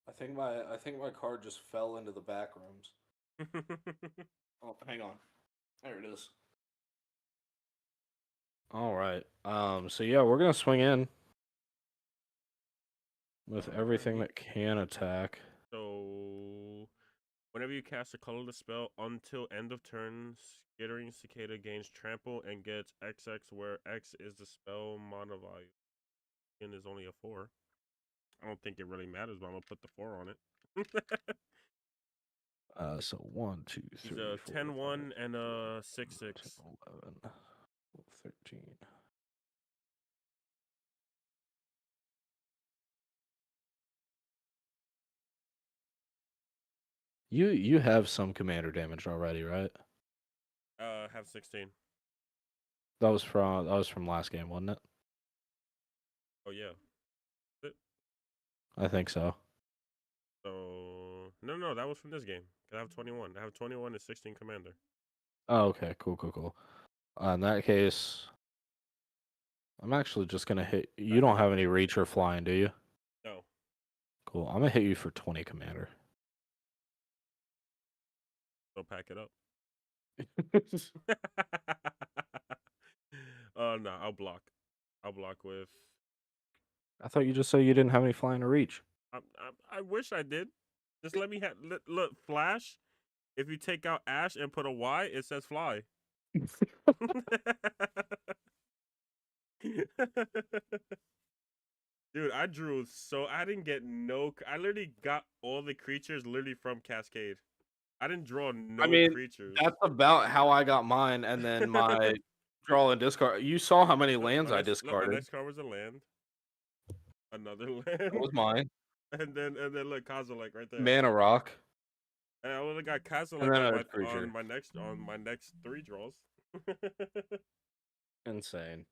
I think my card just fell into the back rooms. Oh, hang on. There it is. All right. So yeah, we're gonna swing in with everything Alright. that can attack. So, whenever you cast a colorless spell until end of turn, Skittering Cicada gains trample and gets XX, where X is the spell mana value. And is only a 4. I don't think it really matters, but I'm gonna put the 4 on it. So 1, 2, He's 3, a 4, 10-1 5, and a 10, 6/6. 11, 13. You have some commander damage already, right? Have 16. That was from last game, wasn't it? Oh yeah. Th- I think so. So no, that was from this game. 'Cause I have 21. I have 21 and 16 commander. Oh, okay, cool. In that case, I'm actually just gonna hit. You Pack it don't up. have any reach or flying, do you? No. Cool. I'm gonna hit you for 20 commander. So pack it up. No, I'll block. I'll block with. I thought you just said you didn't have any flying or reach. I wish I did. Just let me have. Look, Flash. If you take out Ash and put a Y, it says fly. Dude, I drew so I didn't get no. I literally got all the creatures literally from Cascade. I didn't draw I no mean, creatures. that's about how I got mine, and then my draw and discard. You saw how many Look, lands I my discarded. next card was a land, another That land, was mine. and then look Kozilek right there. Mana rock, And I only got and Kozilek then on a my creature. next 3 draws. Insane.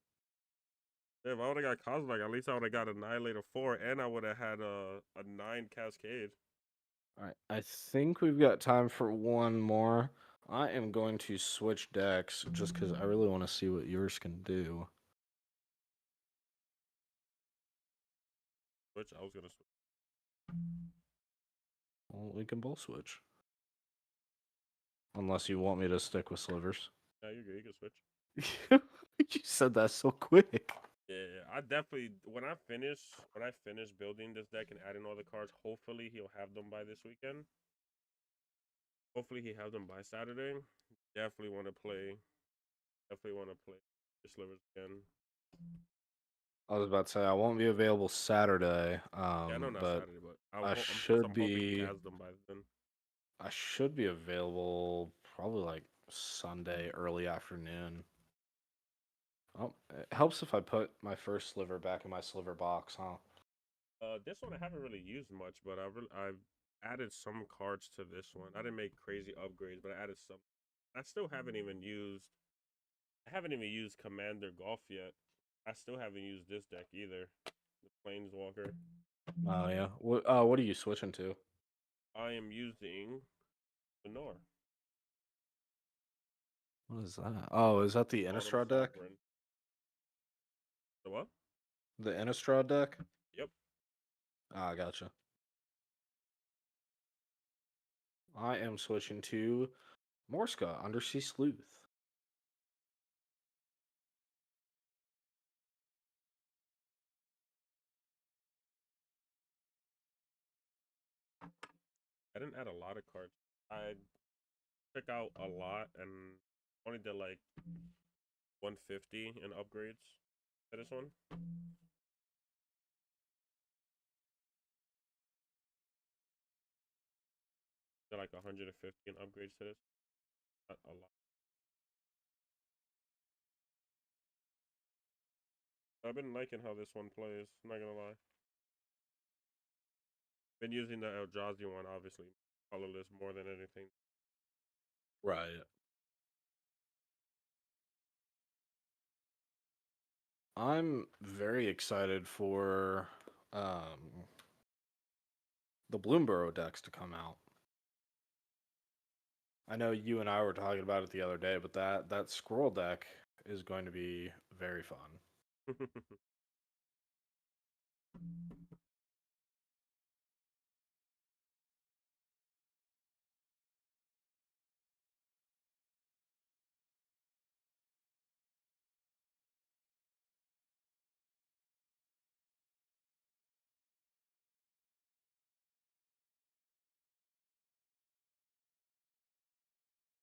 If I would have got Kozilek, at least I would have got Annihilator 4, and I would have had a 9 Cascade. All right, I think we've got time for one more. I am going to switch decks just because I really want to see what yours can do. Which I was gonna switch. Well, we can both switch. Unless you want me to stick with slivers. Yeah, you're good. You can switch. You said that so quick. Yeah, I definitely when I finish building this deck and adding all the cards, hopefully he'll have them by this weekend. Hopefully he have them by Saturday. Definitely want to play. Definitely want to play the slivers again. I was about to say I won't be available Saturday, Yeah, I know not but Saturday, but I I'm should hoping he be has them by then. I should be available probably like Sunday early afternoon. Oh, it helps if I put my first sliver back in my sliver box, huh? This one I haven't really used much, but I've added some cards to this one. I didn't make crazy upgrades, but I added some. I still haven't even used. I haven't even used Commander Golf yet. I still haven't used this deck either. The Planeswalker. Oh yeah. What are you switching to? I am using Lenore. What is that? Oh, is that the Autumn Innistrad deck? Sovereign. The what? The Innistrad deck? Yep. Ah, gotcha. I am switching to Morska, Undersea Sleuth. I didn't add a lot of cards. I took out a lot and only did like 150 in upgrades for this one. Did like 150 in upgrades to this. Not a lot. I've been liking how this one plays. I'm not gonna lie. Been using the Eldrazi one, obviously, colorless more than anything. Right. I'm very excited for the Bloomborough decks to come out. I know you and I were talking about it the other day, but that scroll deck is going to be very fun.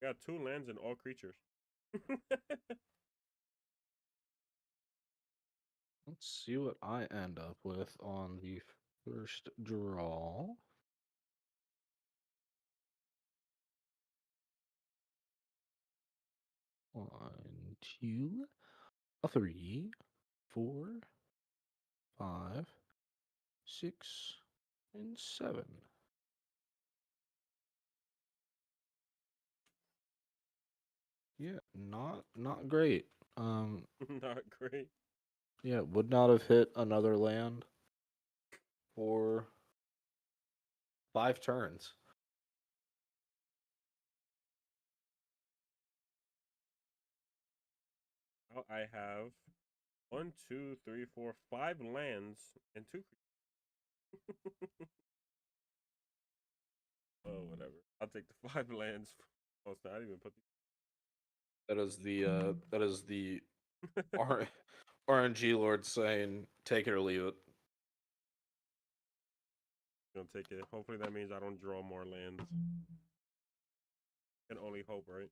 Got 2 lands and all creatures. Let's see what I end up with on the first draw. One, two, a 3, 4, 5, 6, and 7. Yeah, not great. Not great. Yeah, would not have hit another land for 5 turns. Now I have 1, 2, 3, 4, 5 lands and 2 creatures. Oh, whatever. I'll take the 5 lands. Oh, so I didn't even put That is the RNG Lord saying take it or leave it. Gonna take it. Hopefully that means I don't draw more lands. Can only hope, right?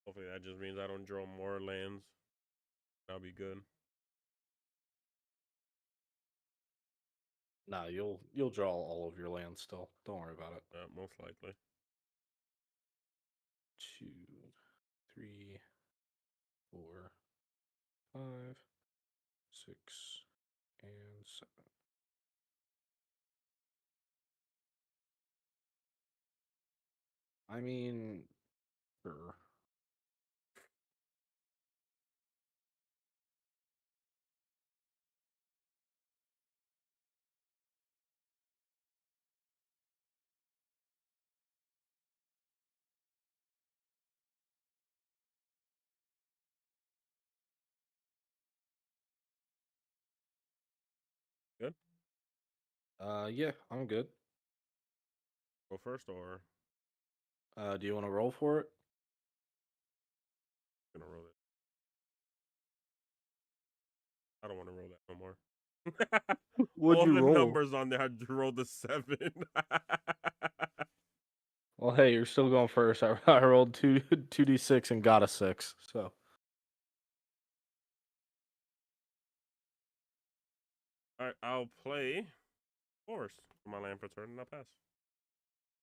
Hopefully that just means I don't draw more lands. I'll be good. Nah, you'll draw all of your lands still. Don't worry about it. Most likely. 2, 3, 4, 5, 6, and 7. I mean, sure. Good. Yeah, I'm good. Go first, or Do you want to roll for it? gonna roll it. I don't want to roll that no more. What'd All you the roll? numbers on there, I rolled a 7. Well, hey, you're still going first. I rolled 2d6 and got a 6. So Alright, I'll play Forest for my land for turn and I'll pass.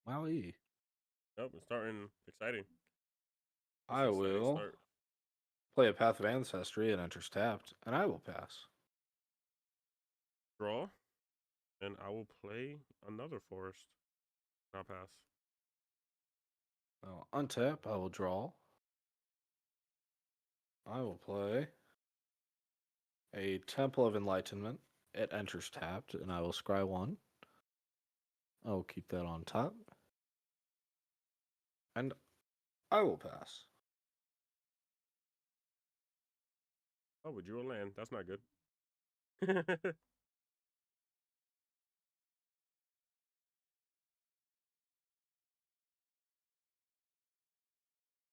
Wowie. Nope, it's starting exciting. It's I an exciting will start. play a Path of Ancestry and enters tapped, and I will pass. Draw, and I will play another Forest. And I'll pass. Now, untap, I will draw. I will play a Temple of Enlightenment. It enters tapped, and I will scry 1. I will keep that on top. And I will pass. Oh, we drew a land. That's not good.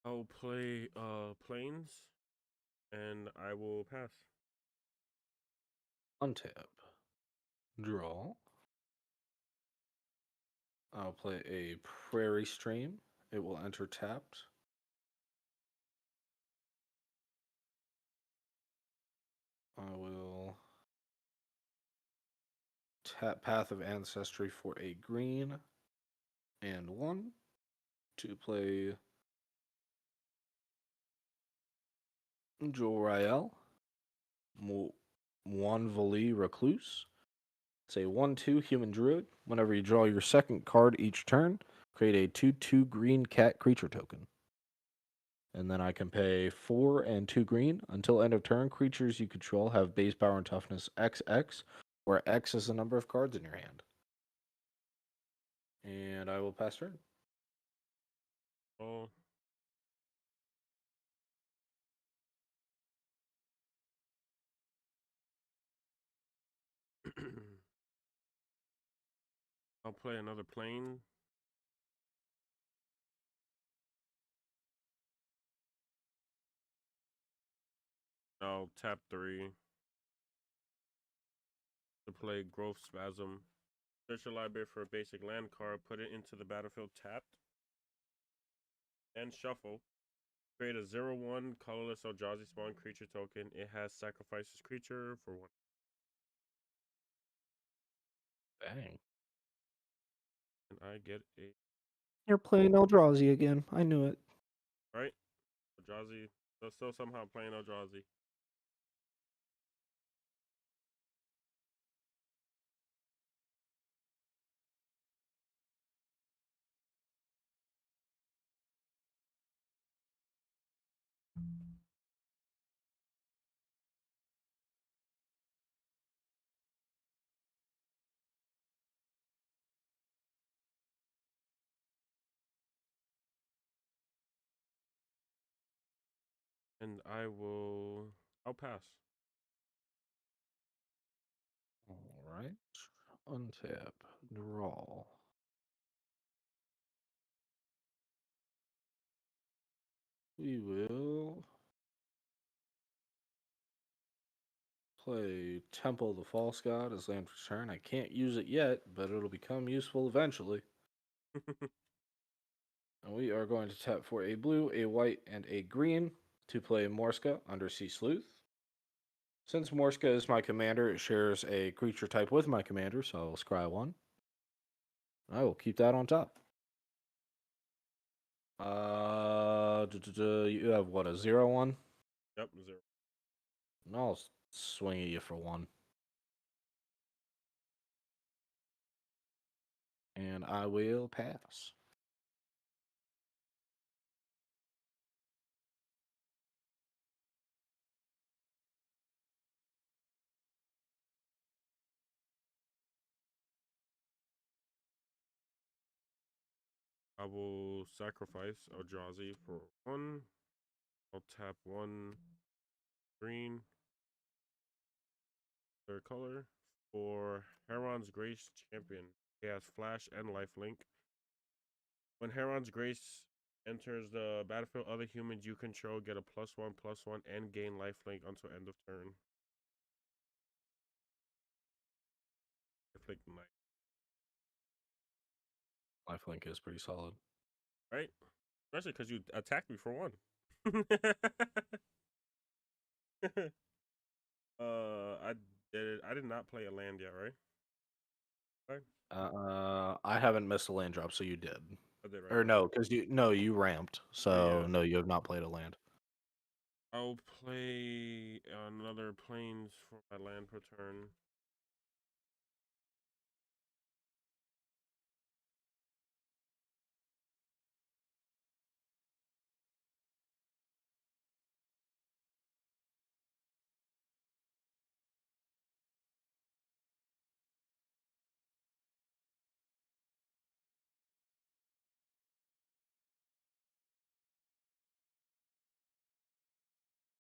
I'll play planes, and I will pass. Untap. Draw. I'll play a Prairie Stream. It will enter tapped. I will tap Path of Ancestry for a green and 1 to play Jor-El, Wanvali Recluse. It's a 1/2 human druid. Whenever you draw your second card each turn, create a 2/2 green cat creature token. And then I can pay 4 and 2 green. Until end of turn, creatures you control have base power and toughness XX, where X is the number of cards in your hand. And I will pass turn. Oh. I'll play another plane. I'll tap 3 to play Growth Spasm. Search your library for a basic land card, put it into the battlefield tapped, and shuffle. Create a 0/1 colorless Eldrazi spawn creature token. It has sacrifices creature for 1. Bang. And I get a. You're playing Eldrazi again. I knew it. Right? Eldrazi. Still somehow playing Eldrazi. And I'll pass. All right. Untap. Draw. We will play Temple of the False God as land for turn. I can't use it yet, but it'll become useful eventually. And we are going to tap for a blue, a white, and a green to play Morska, Undersea Sleuth. Since Morska is my commander, it shares a creature type with my commander, so I will scry 1. I will keep that on top. You have what, a 0/1? Yep, 0. And I'll swing at you for 1. And I will pass. I will sacrifice Eldrazi for 1. I'll tap 1 green, third color, for Heron's Grace Champion. He has Flash and Lifelink. When Heron's Grace enters the battlefield, other humans you control get a +1/+1 and gain lifelink until end of turn. Lifelink Knight. Lifelink is pretty solid. Right? Especially because you attacked me for 1. I I did not play a land yet, right? I haven't missed a land drop, so you did. I did, right? Or no, because you ramped, so Yeah. no, you have not played a land. I'll play another planes for my land per turn.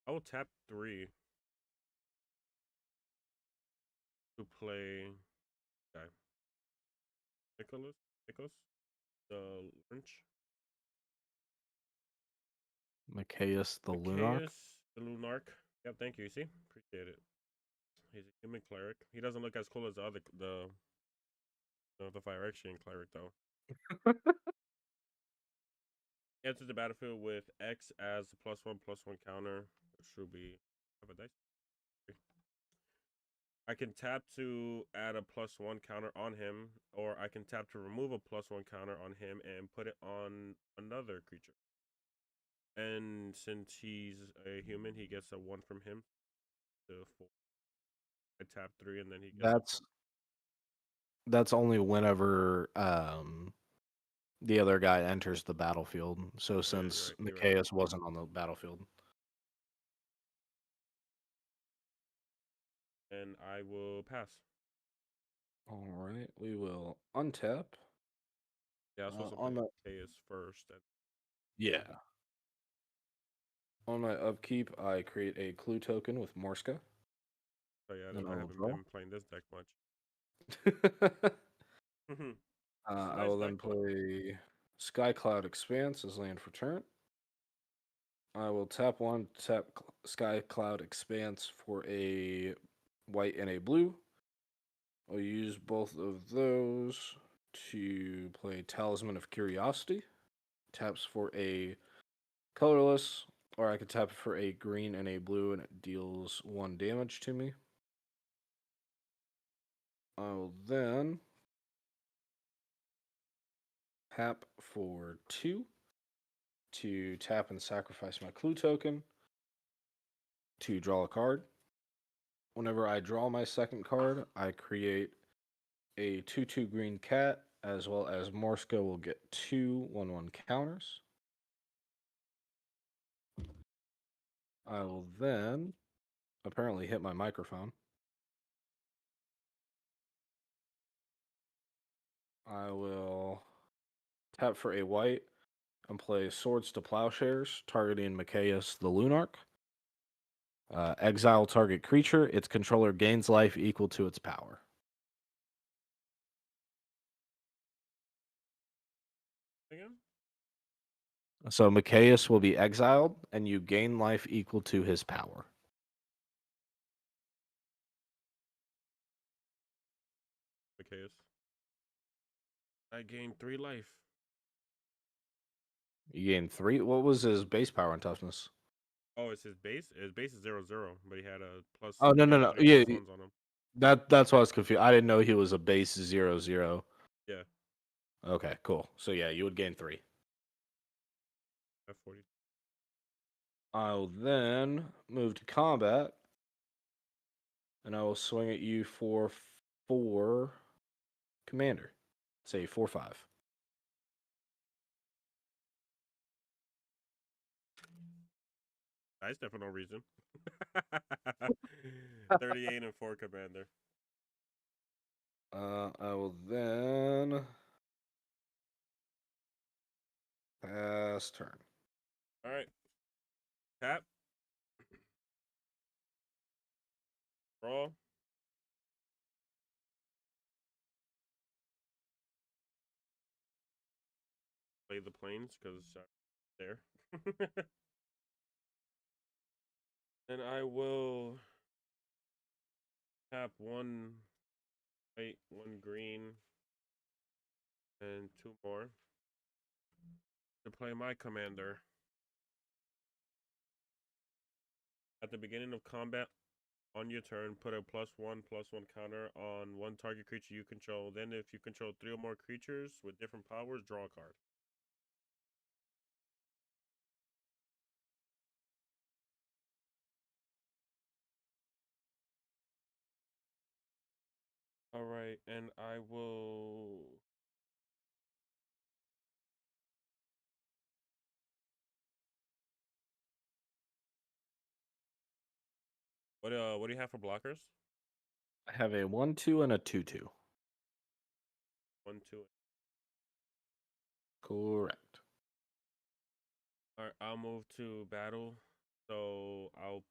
I will tap 3 to play guy. Nicholas, the Lynch. Macias the Lunarch. Macias the Lunarch. Yep, thank you. See, appreciate it. He's a human cleric. He doesn't look as cool as the other the Phyrexian cleric though. Enters the battlefield with X as the +1/+1 counter. Should be have a dice. I can tap to add a +1 counter on him, or I can tap to remove a +1 counter on him and put it on another creature. And since he's a human, he gets a 1 from him to 4. I tap 3 and then he gets That's only whenever the other guy enters the battlefield. So since right, you're right. Macias wasn't on the battlefield. And I will pass. All right, we will untap. Yeah, I was supposed to on play my Chaos first. yeah. On my upkeep, I create a clue token with Morska. So yeah, Then I I will haven't draw. been playing this deck much. I will then play Sky Cloud Expanse as land for turn. I will tap 1, tap Sky Cloud Expanse for a white and a blue. I'll use both of those to play Talisman of Curiosity. Taps for a colorless, or I could tap for a green and a blue, and it deals 1 damage to me. I'll then tap for 2 to tap and sacrifice my clue token to draw a card. Whenever I draw my second card, I create a 2/2 green cat, as well as Morska will get 2 1/1 counters. I will then apparently hit my microphone. I will tap for a white and play Swords to Plowshares, targeting Macias the Lunarch. Exile target creature. Its controller gains life equal to its power. Again? So Macias will be exiled, and you gain life equal to his power. Macias. I gained 3 life. You gain 3. What was his base power and toughness? Oh, it's his base? His base is 0/0, but he had a plus. Oh no. Yeah, +1s on him. that's why I was confused. I didn't know he was a base 0/0. Yeah, Okay, cool. So yeah, you would gain 3. F40. I'll then move to combat, and I will swing at you for 4 commander. Say 4/5. Nice, there for no reason. 38 and 4 commander. I will then pass turn. All right. Tap. Draw. Play the planes because there. And I will tap 1 white, 1 green, and 2 more to play my commander. At the beginning of combat, on your turn, put a +1/+1 counter on 1 target creature you control. Then, if you control 3 or more creatures with different powers, draw a card. All right, and I will. What do you have for blockers? I have a 1/2 and a 2/2. 1, 2. Correct. All right, I'll move to battle. So I'll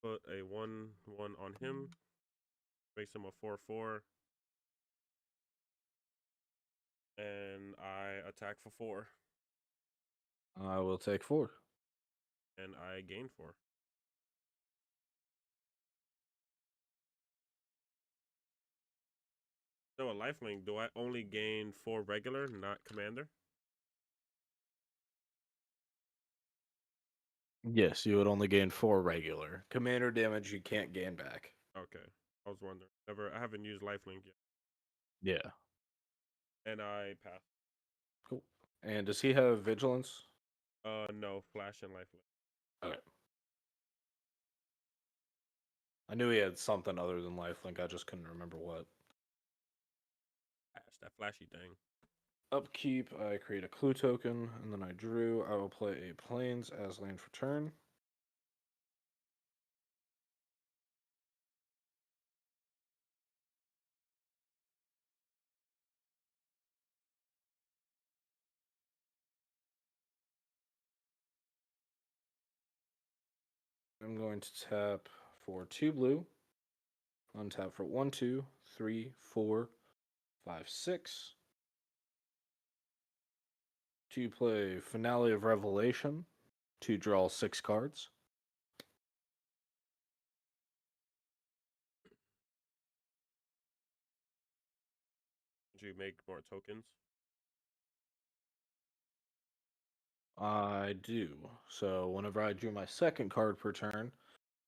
put a 1/1 on him. Makes him a 4/4. And I attack for 4. I will take 4. and I gain 4. So a lifelink, do I only gain 4 regular, not commander? Yes, you would only gain 4 regular. Commander damage you can't gain back. Okay, I was wondering. I haven't used lifelink yet, Yeah. and I pass. Cool. And does he have vigilance? No, flash and lifelink. Okay. I knew he had something other than lifelink. I just couldn't remember what. Flash, that flashy thing. Upkeep, I create a clue token, and then I drew. I will play a plains as land for turn. I'm going to tap for 2 blue. Untap for 1, 2, 3, 4, 5, 6. To play Finale of Revelation to draw 6 cards. Did you make more tokens? I do. So whenever I drew my second card per turn,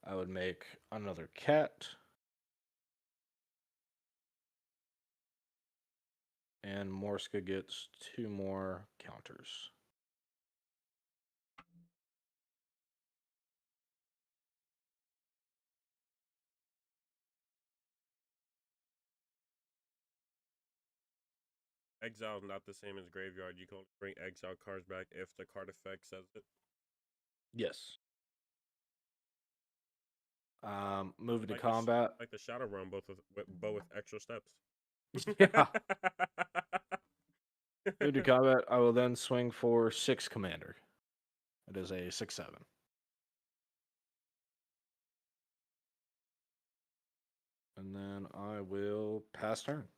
I would make another cat. And Morska gets 2 more counters. Exile is not the same as graveyard. You can only bring exile cards back if the card effect says it. Yes. Moving to Like combat. like the Shadow Realm, but with extra steps. Yeah. Moving to combat, I will then swing for 6 commander. It is a 6/7. And then I will pass turn.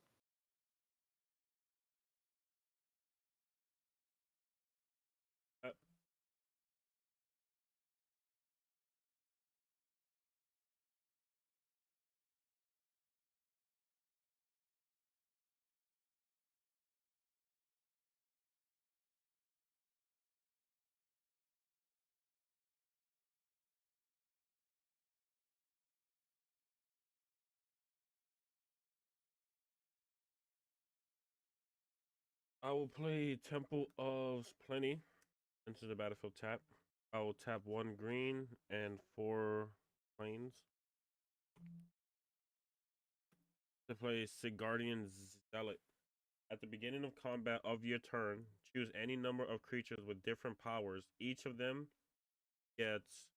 I will play Temple of Plenty into the battlefield tap. I will tap 1 green and 4 plains. To play Sigardian Zealot. At the beginning of combat of your turn, choose any number of creatures with different powers. Each of them gets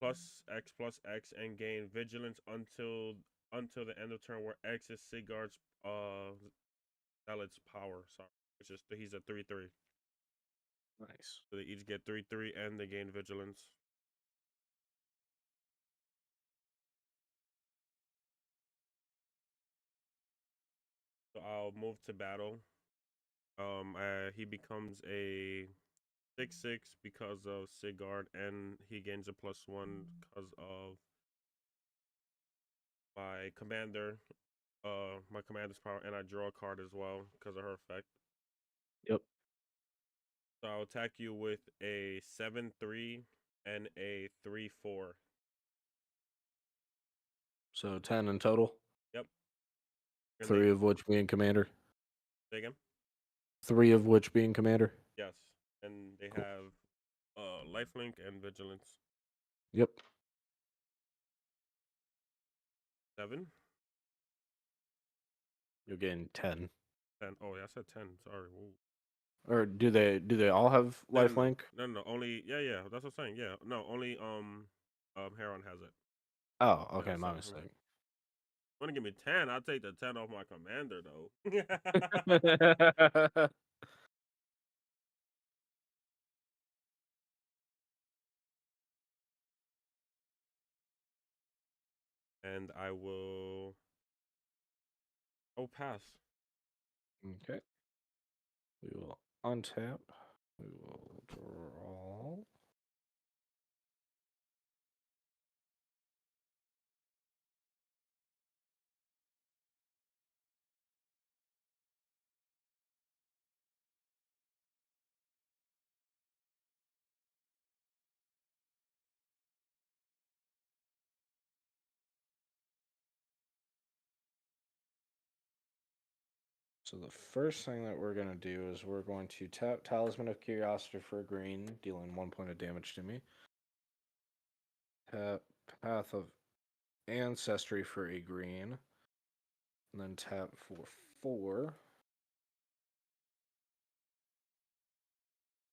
plus X and gain vigilance until the end of turn, where X is Sigard's Zealot's power. Sorry, which is he's a 3/3. Nice. So they each get 3/3 and they gain vigilance. So I'll move to battle. He becomes a 6/6 because of Sigard, and he gains a +1 because of my commander. My commander's power, and I draw a card as well because of her effect. Yep. So I'll attack you with a 7/3 and a 3/4. So 10 in total. Yep. And 3 of which being commander. say again? 3 of which being commander. Yes. And they Cool. have lifelink and vigilance. Yep. 7. You're getting 10. 10. Oh, yeah, I said 10. Sorry. Ooh. Or do they all have lifelink? No. Only yeah. That's what I'm saying. Yeah. No, only Heron has it. Oh, okay, Yeah, my so, mistake. Want to give me 10? I'll take the 10 off my commander though. And I will. Oh, pass. Okay. We will untap. We will draw. So the first thing that we're gonna do is we're going to tap Talisman of Curiosity for a green, dealing 1 point of damage to me. Tap Path of Ancestry for a green, and then tap for 4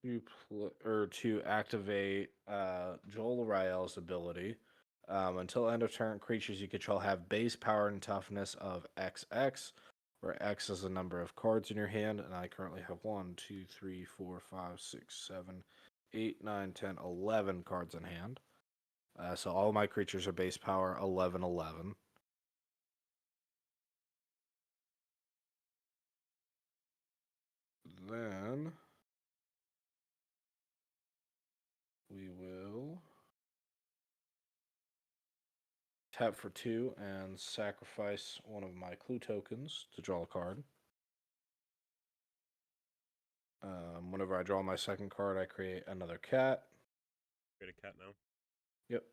to activate Joel Rael's ability. Until end of turn, creatures you control have base power and toughness of XX, where X is the number of cards in your hand, and I currently have 1, 2, 3, 4, 5, 6, 7, 8, 9, 10, 11 cards in hand. So all my creatures are base power 11, 11. Then we will tap for 2 and sacrifice one of my clue tokens to draw a card. Whenever I draw my second card, I create another cat. Create a cat now. Yep.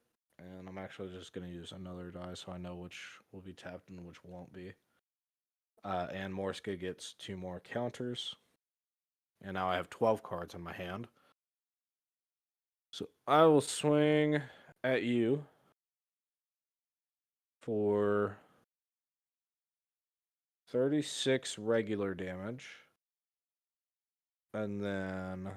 And I'm actually just going to use another die so I know which will be tapped and which won't be. And Morska gets 2 more counters. And now I have 12 cards in my hand. So I will swing at you for 36 regular damage. And then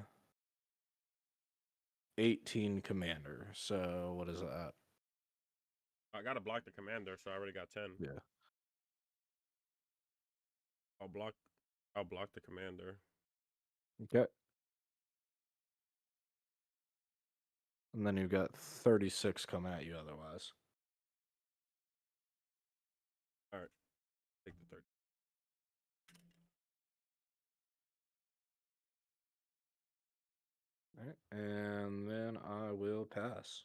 18 commander. So what is that? I gotta block the commander, so I already got 10. Yeah. I'll block the commander. Okay. And then you've got 36 coming at you otherwise. Alright. Take the 30. All right. And then I will pass.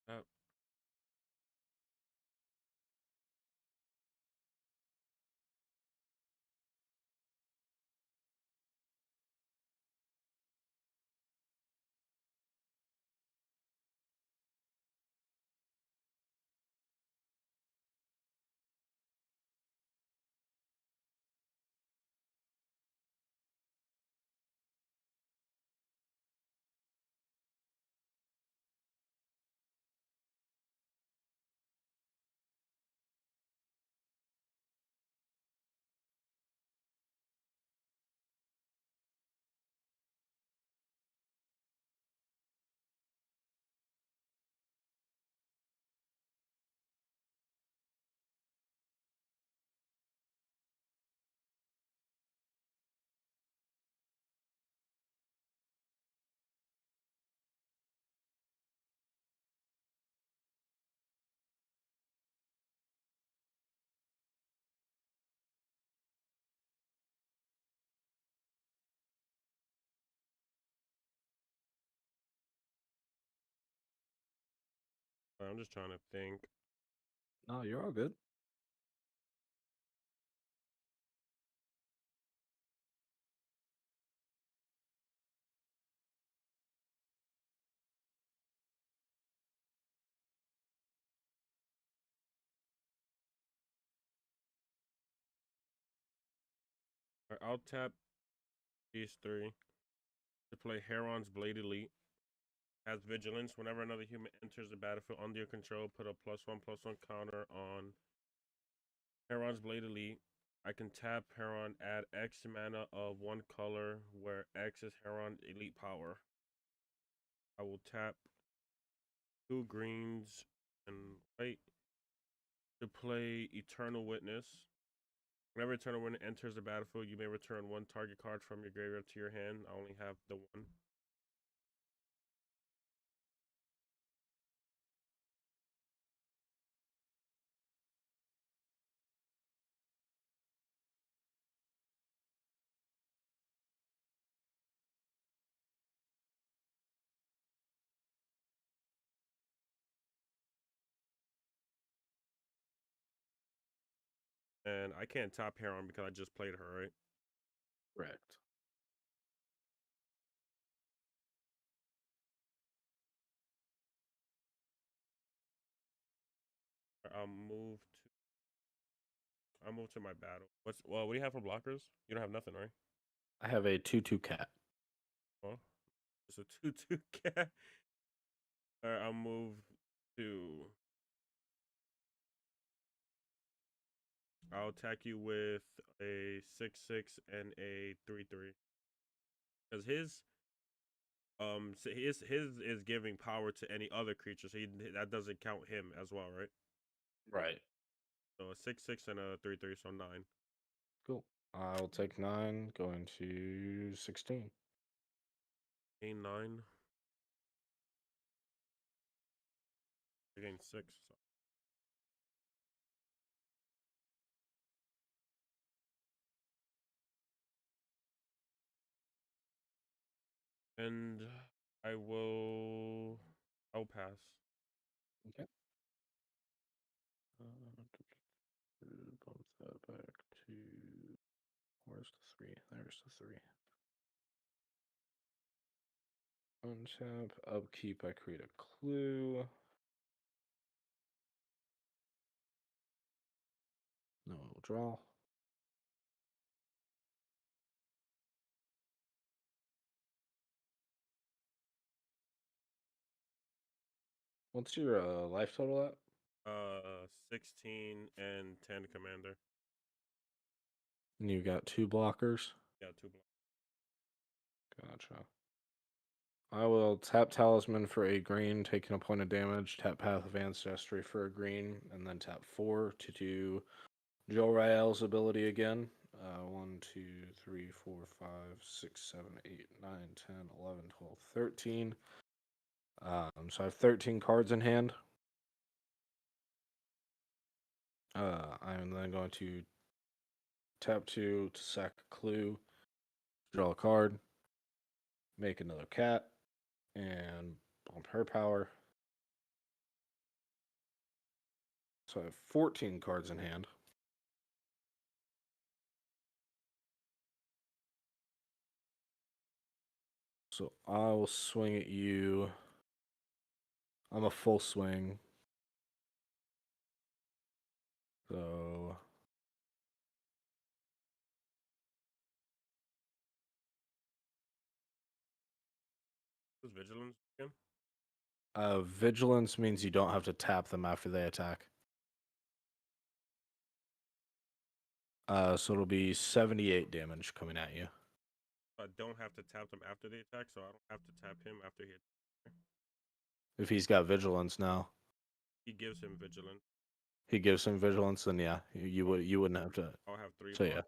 Yep. I'm just trying to think. No, you're all good. Alright, I'll tap these 3 to play Heron's Blade Elite. Has vigilance. Whenever another human enters the battlefield under your control, put a +1/+1 counter on Heron's Blade Elite. I can tap Heron, add X mana of 1 color, where X is Heron Elite power. I will tap 2 greens and white to play Eternal Witness. Whenever Eternal Witness enters the battlefield, you may return 1 target card from your graveyard to your hand. I only have the 1. And I can't top Heron because I just played her, right? Correct. I'll move to my battle. What do you have for blockers? You don't have nothing, right? I have a 2/2 cat. Well, it's a 2/2 cat. Alright, I'll move to. I'll attack you with a 6/6 and a 3/3. Because his is giving power to any other creature, so that doesn't count him as well, right? Right. So a 6/6 and a 3/3, so 9. Cool. I'll take 9, going to 16. A 9. I gain 6. So. And I'll pass. Okay. Bump that back to. Where's the 3? There's the 3. Untap, upkeep, I create a clue. No, draw. What's your life total at? 16 and 10 commander. And you got 2 blockers. Yeah, 2 blocks. Gotcha. I will tap Talisman for a green, taking a point of damage, tap Path of Ancestry for a green, and then tap 4 to do Jor-El's ability again. 1, 2, 3, 4, 5, 6, 7, 8, 9, 10, 11, 12, 13. So I have 13 cards in hand. I'm then going to tap 2 to sack a clue, draw a card, make another cat, and bump her power. So I have 14 cards in hand. So I'll swing at you. I'm a full swing. So Who's vigilance again? Vigilance means you don't have to tap them after they attack. So it'll be 78 damage coming at you. I don't have to tap them after they attack, so I don't have to tap him after he. If he's got vigilance now, He gives him vigilance. he gives him vigilance. Then yeah, you wouldn't have to. I'll have 3 So, blockers. yeah.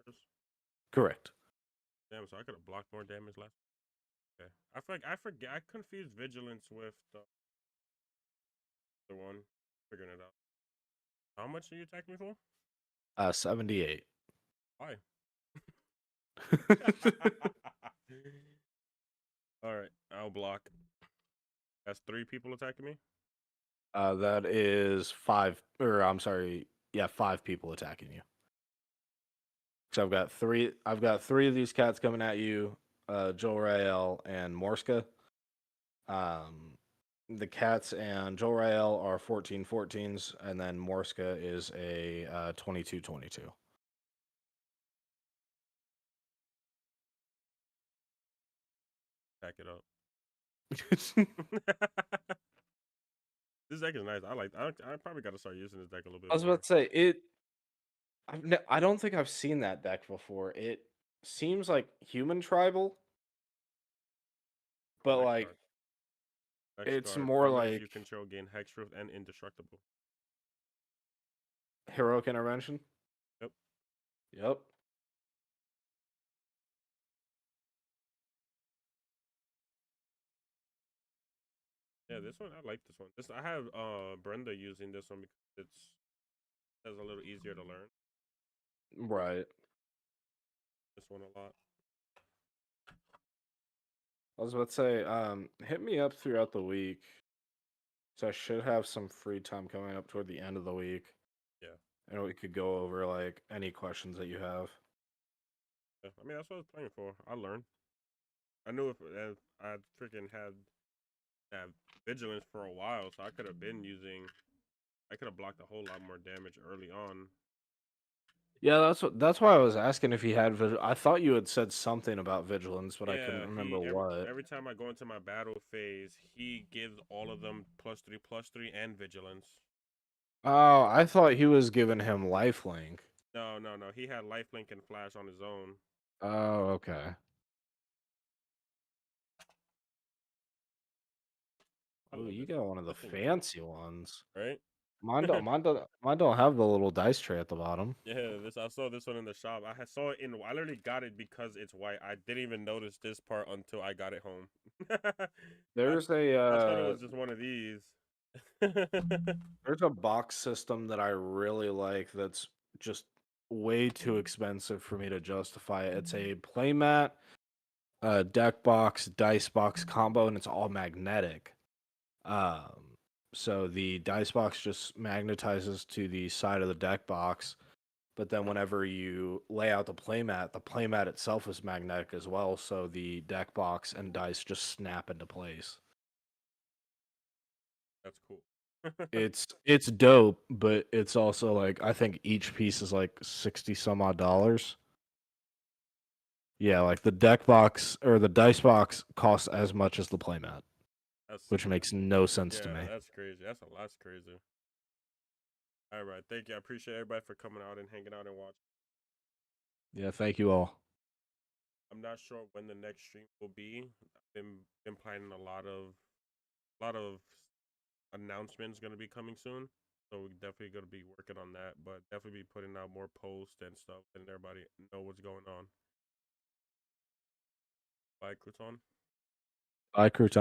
Correct. Damn, so I could have blocked more damage last. Okay, I forget. I confused vigilance with the one. Figuring it out. How much are you attacking me for? 78. Why? All right, I'll block. That's 3 people attacking me. That is 5, or I'm sorry, yeah, 5 people attacking you. So I've got 3. I've got 3 of these cats coming at you. Jor-El and Morska. The cats and Jor-El are 14/14s, and then Morska is a 22/22. Pack it up. This deck is nice. I probably got to start using this deck a little bit. I was about to say it. I don't think I've seen that deck before. It seems like human tribal, but Next like card. Next it's card. more Permanents like you control gain Hexproof and Indestructible. heroic intervention. Yep. Yep. Yeah, this one I like this one. I have Brenda using this one because it's a little easier to learn. Right. This one a lot. I was about to say, hit me up throughout the week. So I should have some free time coming up toward the end of the week. Yeah. And we could go over like any questions that you have. Yeah, I mean that's what I was playing for. I learned. I knew if I freaking had vigilance for a while, so I could have been using. I could have blocked a whole lot more damage early on. Yeah, that's why I was asking if he had I thought you had said something about vigilance, but I couldn't Yeah, remember what. every time I go into my battle phase, he gives all of them +3/+3 and vigilance. Oh, I thought he was giving him lifelink. No, no, no. He had lifelink and flash on his own. Oh, okay. I Oh, love you this. got one of the This thing is fancy ones. right. Mine don't have the little dice tray at the bottom. Yeah, this I saw this one in the shop. Saw it in. I literally got it because it's white. I didn't even notice this part until I got it home. There's I thought it was just one of these. there's a box system that I really like that's just way too expensive for me to justify it. It's a playmat, deck box, dice box combo, and it's all magnetic. So the dice box just magnetizes to the side of the deck box, but then whenever you lay out the playmat itself is magnetic as well, so the deck box and dice just snap into place. That's cool. It's dope, but it's also like I think each piece is like 60 some odd dollars. Yeah, like the deck box or the dice box costs as much as the playmat, That's which makes no sense to yeah, me. that's crazy. That's crazy. All right, thank you. I appreciate everybody for coming out and hanging out and watching. Yeah, thank you all. I'm not sure when the next stream will be. I've been planning a lot of announcements going to be coming soon. So we're definitely going to be working on that, but definitely be putting out more posts and stuff, and everybody know what's going on. Bye, Crouton. Bye, Crouton.